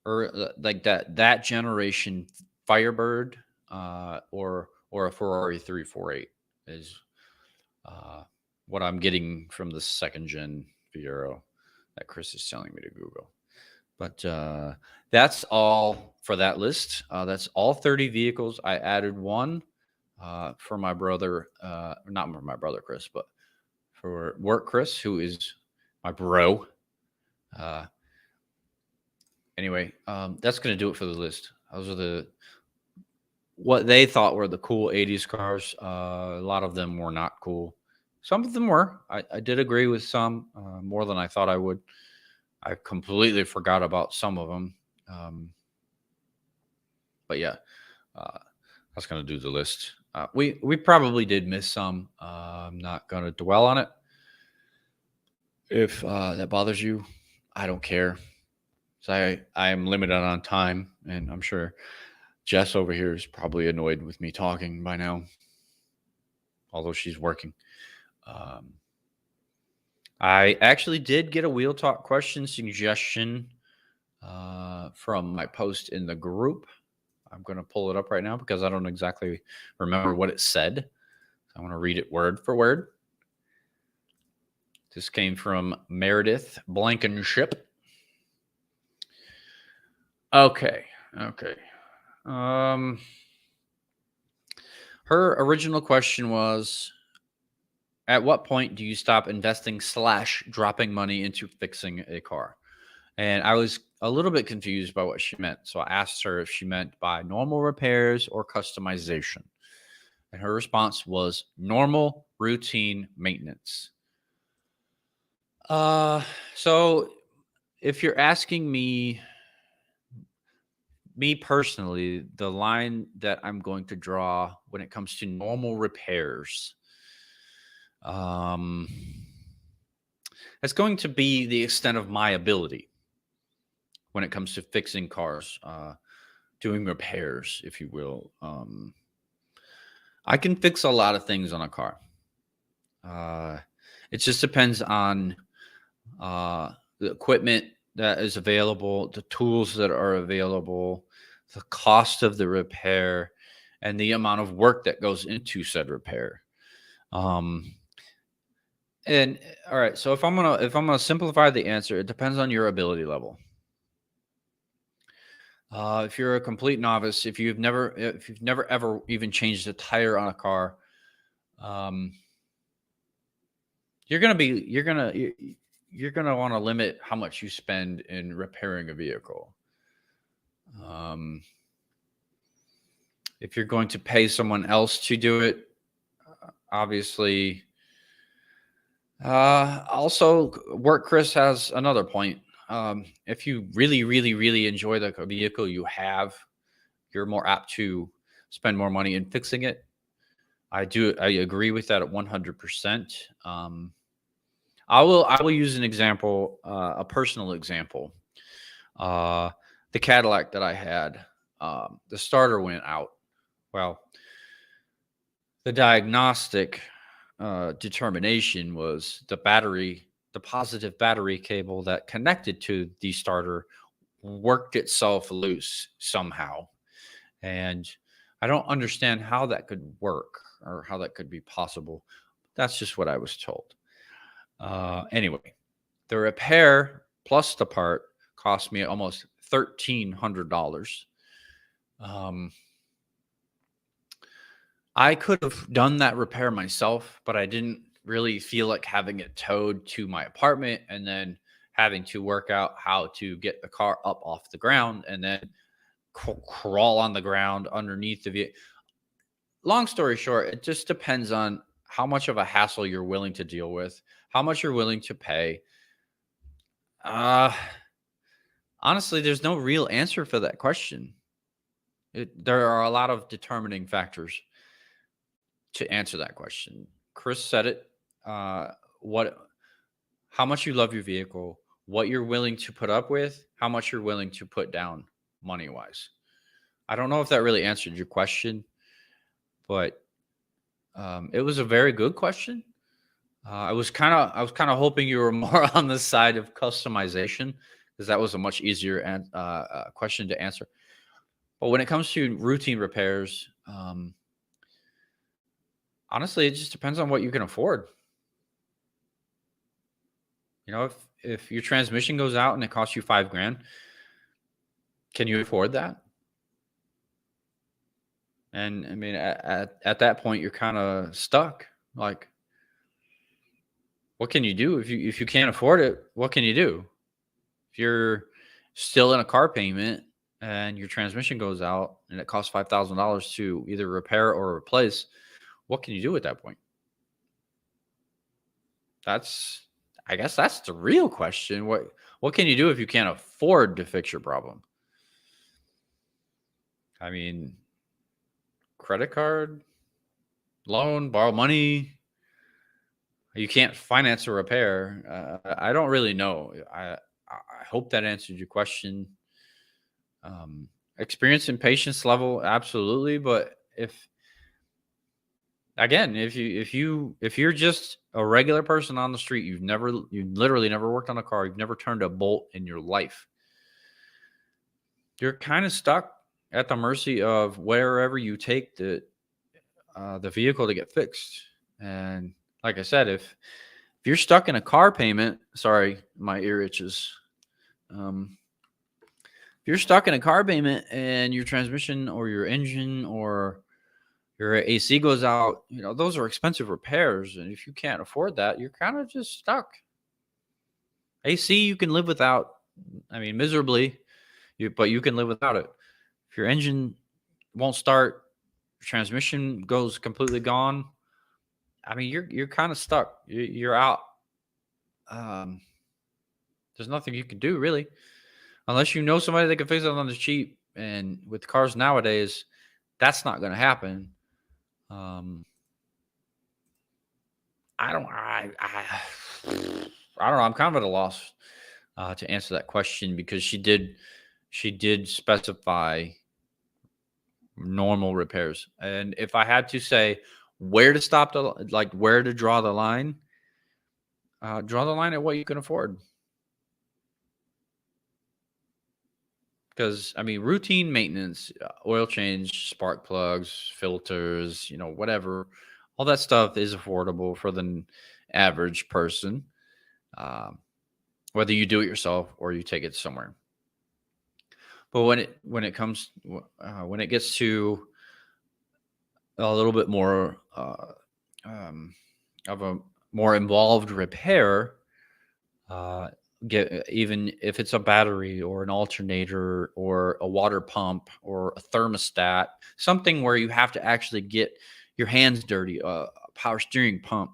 Speaker 1: Or like that generation Firebird, or a Ferrari 348 is what I'm getting from the second gen Fiero that Chris is telling me to Google. But that's all for that list. That's all 30 vehicles. I added one for my brother, not for my brother Chris, but for work Chris, who is my bro. Anyway, that's going to do it for the list. Those are what they thought were the cool 80s cars. A lot of them were not cool. Some of them were. I did agree with some more than I thought I would. I completely forgot about some of them. But yeah, that's going to do the list. We probably did miss some. I'm not going to dwell on it. If that bothers you, I don't care. So I am limited on time, and I'm sure Jess over here is probably annoyed with me talking by now, although she's working. I actually did get a Wheel Talk question suggestion from my post in the group. I'm going to pull it up right now because I don't exactly remember what it said. So I'm going to read it word for word. This came from Meredith Blankenship. Okay. Her original question was, at what point do you stop investing / dropping money into fixing a car? And I was a little bit confused by what she meant. So I asked her if she meant by normal repairs or customization. And her response was normal routine maintenance. So if you're asking me personally, the line that I'm going to draw when it comes to normal repairs, it's going to be the extent of my ability when it comes to fixing cars, doing repairs, if you will. I can fix a lot of things on a car. It just depends on the equipment that is available, the tools that are available, the cost of the repair, and the amount of work that goes into said repair. And all right, so if I'm gonna simplify the answer, it depends on your ability level. If you're a complete novice, if you've never ever even changed a tire on a car, um, you're gonna want to limit how much you spend in repairing a vehicle. Um, if you're going to pay someone else to do it, obviously. Also, work Chris has another point. If you really, really, really enjoy the vehicle you have, you're more apt to spend more money in fixing it. I do. I agree with that at 100%. I will use an example, a personal example. Uh, the Cadillac that I had, the starter went out. Well, the diagnostic determination was the positive battery cable that connected to the starter worked itself loose somehow. And I don't understand how that could work or how that could be possible. That's just what I was told. Anyway, the repair plus the part cost me almost $1,300. Um, I could have done that repair myself, but I didn't really feel like having it towed to my apartment and then having to work out how to get the car up off the ground and then crawl on the ground underneath the vehicle. Long story short, it just depends on how much of a hassle you're willing to deal with, how much you're willing to pay. Uh, Honestly, there's no real answer for that question. There are a lot of determining factors to answer that question. Chris said it. What, how much you love your vehicle, what you're willing to put up with, how much you're willing to put down money wise. I don't know if that really answered your question, but it was a very good question. I was kind of hoping you were more on the side of customization because that was a much easier question to answer. But when it comes to routine repairs, honestly, it just depends on what you can afford. If your transmission goes out and it costs you 5 grand, can you afford that? And I mean, at that point, you're kind of stuck. Like, what can you do if you can't afford it? What can you do if you're still in a car payment and your transmission goes out and it costs $5,000 to either repair or replace? What can you do at that point? That's, I guess, that's the real question. What can you do if you can't afford to fix your problem? I mean, credit card, loan, borrow money. You can't finance a repair. I don't really know. I hope that answered your question. Experience and patience level, absolutely. But if again, if you're just a regular person on the street, you literally never worked on a car, you've never turned a bolt in your life, you're kind of stuck at the mercy of wherever you take the vehicle to get fixed. And like I said, if you're stuck in a car payment, sorry, my ear itches. If you're stuck in a car payment and your transmission or your engine or your AC goes out, those are expensive repairs. And if you can't afford that, you're kind of just stuck. AC you can live without, I mean, miserably, but you can live without it. If your engine won't start, your transmission goes completely gone, I mean, you're kind of stuck. You're out. Um, there's nothing you can do really, unless you know somebody that can fix it on the cheap. And with cars nowadays, that's not going to happen. Um, I don't. I don't know. I'm kind of at a loss to answer that question because she did specify normal repairs, and if I had to say where to stop where to draw the line at what you can afford. Because I mean, routine maintenance, oil change, spark plugs, filters, whatever, all that stuff is affordable for the average person, um, whether you do it yourself or you take it somewhere. But when it gets to a little bit more um, of a more involved repair, uh, get even if it's a battery or an alternator or a water pump or a thermostat, something where you have to actually get your hands dirty, a power steering pump,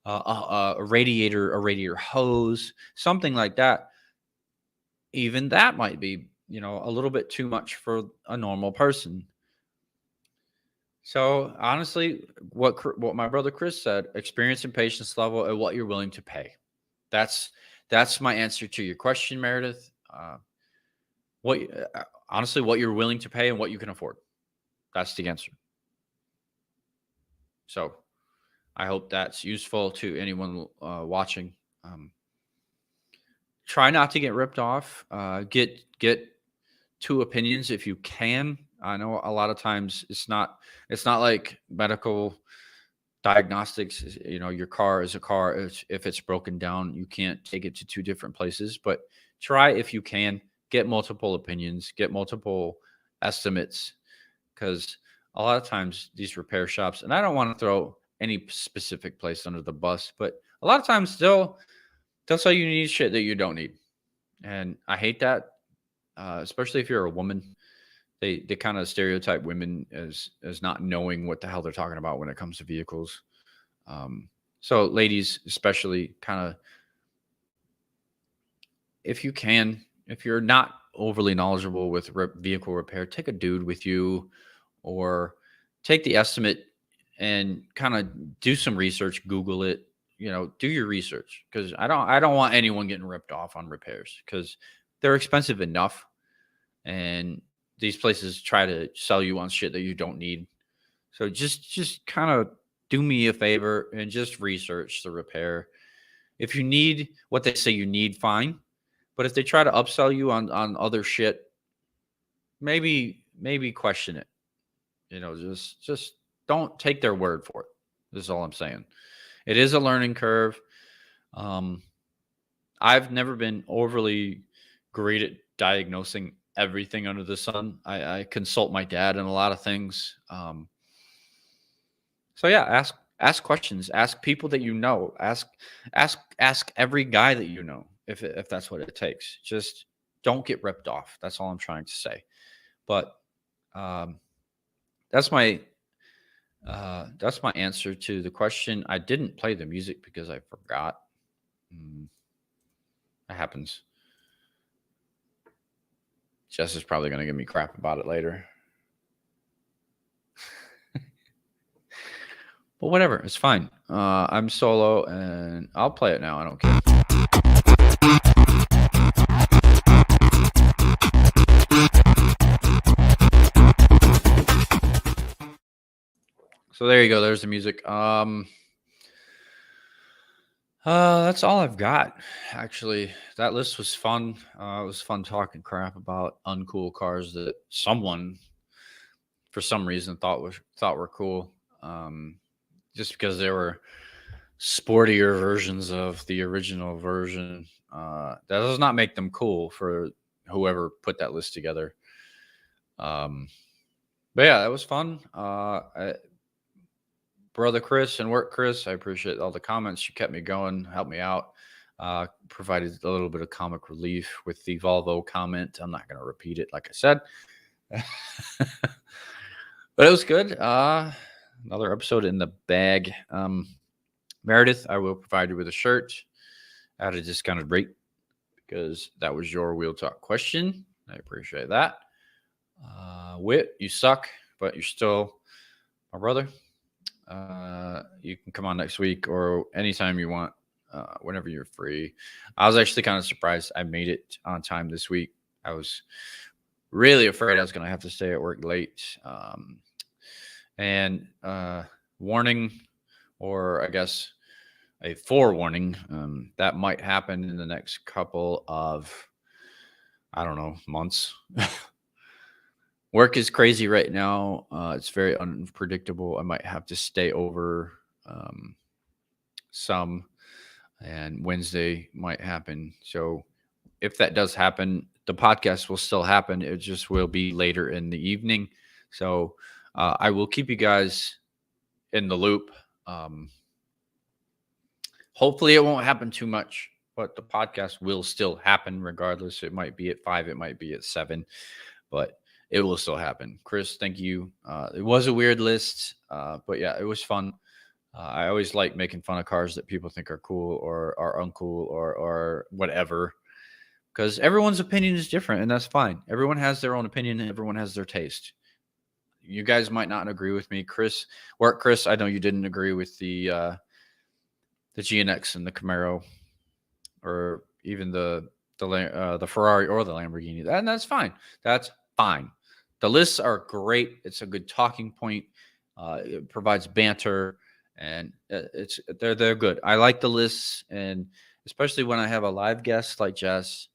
Speaker 1: a radiator hose, something like that. Even that might be, a little bit too much for a normal person. So honestly, what my brother Chris said, experience and patience level and what you're willing to pay. That's that's my answer to your question, Meredith. What honestly, what you're willing to pay and what you can afford. That's the answer. So I hope that's useful to anyone watching. Um, Try not to get ripped off. Get two opinions if you can. I know a lot of times it's not like medical diagnostics. Your car is a car. If it's broken down, you can't take it to two different places. But try if you can get multiple opinions, get multiple estimates, because a lot of times these repair shops, and I don't want to throw any specific place under the bus, but a lot of times they'll sell you need shit that you don't need, and I hate that, especially if you're a woman. They kind of stereotype women as not knowing what the hell they're talking about when it comes to vehicles. Um, so ladies, especially, kind of, if you can, if you're not overly knowledgeable with vehicle repair, take a dude with you, or take the estimate and kind of do some research, Google it, do your research, because I don't want anyone getting ripped off on repairs, because they're expensive enough, and these places try to sell you on shit that you don't need. So just kind of do me a favor and just research the repair. If you need what they say you need, fine. But if they try to upsell you on other shit, maybe question it. Just don't take their word for it. This is all I'm saying. It is a learning curve. Um, I've never been overly great at diagnosing everything under the sun. I consult my dad in a lot of things. So yeah, ask questions. Ask people that you know. Ask every guy that you know if that's what it takes. Just don't get ripped off. That's all I'm trying to say. But um, that's my answer to the question. I didn't play the music because I forgot. Mm, that happens. Jess is probably going to give me crap about it later. But whatever, it's fine. I'm solo and I'll play it now. I don't care. So there you go. There's the music. That's all I've got. Actually, that list was fun. It was fun talking crap about uncool cars that someone, for some reason, thought were cool. Just because they were sportier versions of the original version. That does not make them cool for whoever put that list together. But yeah, that was fun. Brother Chris and work Chris, I appreciate all the comments. You kept me going, helped me out, provided a little bit of comic relief with the Volvo comment. I'm not going to repeat it, like I said. But it was good. Another episode in the bag. Meredith, I will provide you with a shirt at a discounted rate because that was your Wheel Talk question. I appreciate that. Wit, you suck, but you're still my brother. You can come on next week or anytime you want, whenever you're free. I was actually kind of surprised I made it on time this week. I was really afraid I was going to have to stay at work late. And warning, or I guess a forewarning, that might happen in the next couple of, I don't know, months. Work is crazy right now. It's very unpredictable. I might have to stay over some and Wednesday might happen. So if that does happen, the podcast will still happen. It just will be later in the evening. So I will keep you guys in the loop. Um, Hopefully, it won't happen too much, but the podcast will still happen regardless. It might be at 5, it might be at 7, but it will still happen. Chris, thank you. It was a weird list, but yeah, it was fun. I always like making fun of cars that people think are cool or are uncool or whatever, because everyone's opinion is different, and that's fine. Everyone has their own opinion, and everyone has their taste. You guys might not agree with me, Chris. Chris, I know you didn't agree with the GNX and the Camaro, or even the Ferrari or the Lamborghini, and that's fine. That's fine. The lists are great. It's a good talking point. It provides banter, and they're good. I like the lists, and especially when I have a live guest like Jess,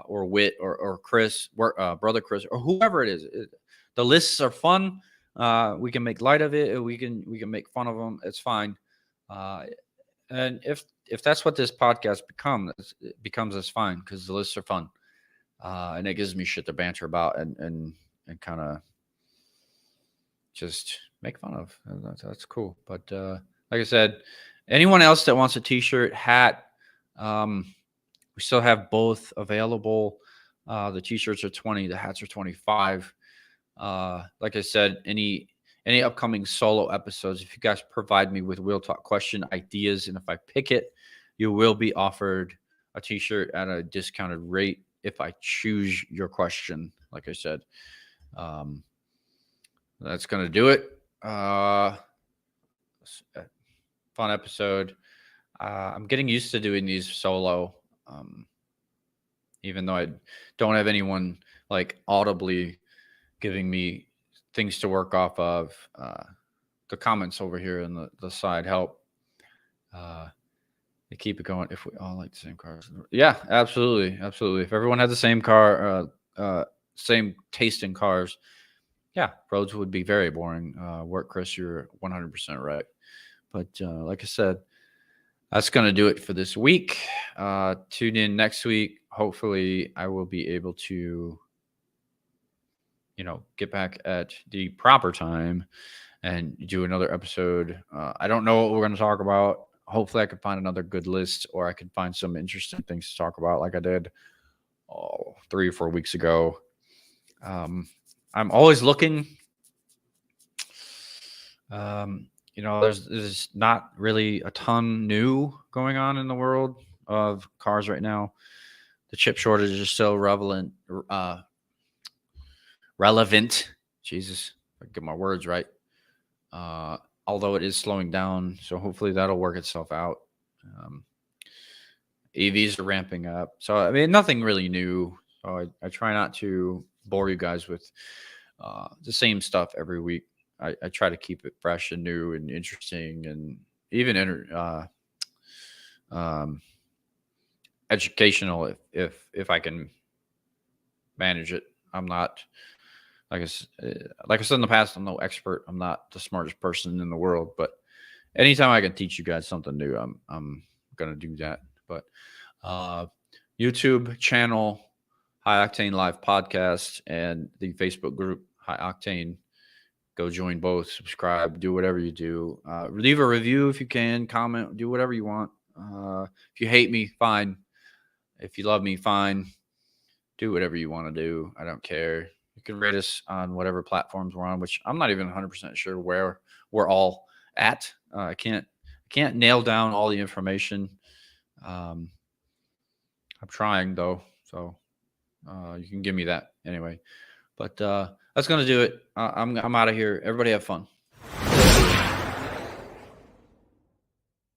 Speaker 1: or Wit, or Chris, brother Chris, or whoever it is. The lists are fun. We can make light of it. We can make fun of them. It's fine. Uh, and if that's what this podcast becomes, that's fine, because the lists are fun, and it gives me shit to banter about and kind of just make fun of. And that's cool. But like I said, anyone else that wants a T-shirt, hat, we still have both available. The T-shirts are 20, the hats are 25. Like I said, any upcoming solo episodes, if you guys provide me with Wheel Talk question ideas, and if I pick it, you will be offered a T-shirt at a discounted rate if I choose your question. Like I said, that's gonna do it. Fun episode. I'm getting used to doing these solo, even though I don't have anyone like audibly giving me things to work off of. The comments over here on the side help. They keep it going. If we all like the same cars, yeah, absolutely, absolutely. If everyone had the same car, same taste in cars, yeah, roads would be very boring. Work, Chris, you're 100% right. But like I said, that's going to do it for this week. Tune in next week. Hopefully, I will be able to, get back at the proper time and do another episode. I don't know what we're going to talk about. Hopefully, I can find another good list, or I can find some interesting things to talk about, like I did 3 or 4 weeks ago. I'm always looking. There's not really a ton new going on in the world of cars right now. The chip shortage is still relevant. Relevant. Jesus, I get my words right. Although it is slowing down, so hopefully that'll work itself out. EVs are ramping up, so I mean nothing really new. So I try not to bore you guys with the same stuff every week. I try to keep it fresh and new and interesting, and even educational if I can manage it. I'm not, like I said in the past, I'm no expert. I'm not the smartest person in the world, but anytime I can teach you guys something new, I'm gonna do that. But YouTube channel, High Octane Live Podcast, and the Facebook group High Octane. Go join both. Subscribe. Do whatever you do. Leave a review if you can. Comment. Do whatever you want. If you hate me, fine. If you love me, fine. Do whatever you want to do. I don't care. You can rate us on whatever platforms we're on, which I'm not even 100% sure where we're all at. I can't nail down all the information. I'm trying though, so you can give me that anyway. But that's gonna do it. I'm out of here. Everybody have fun.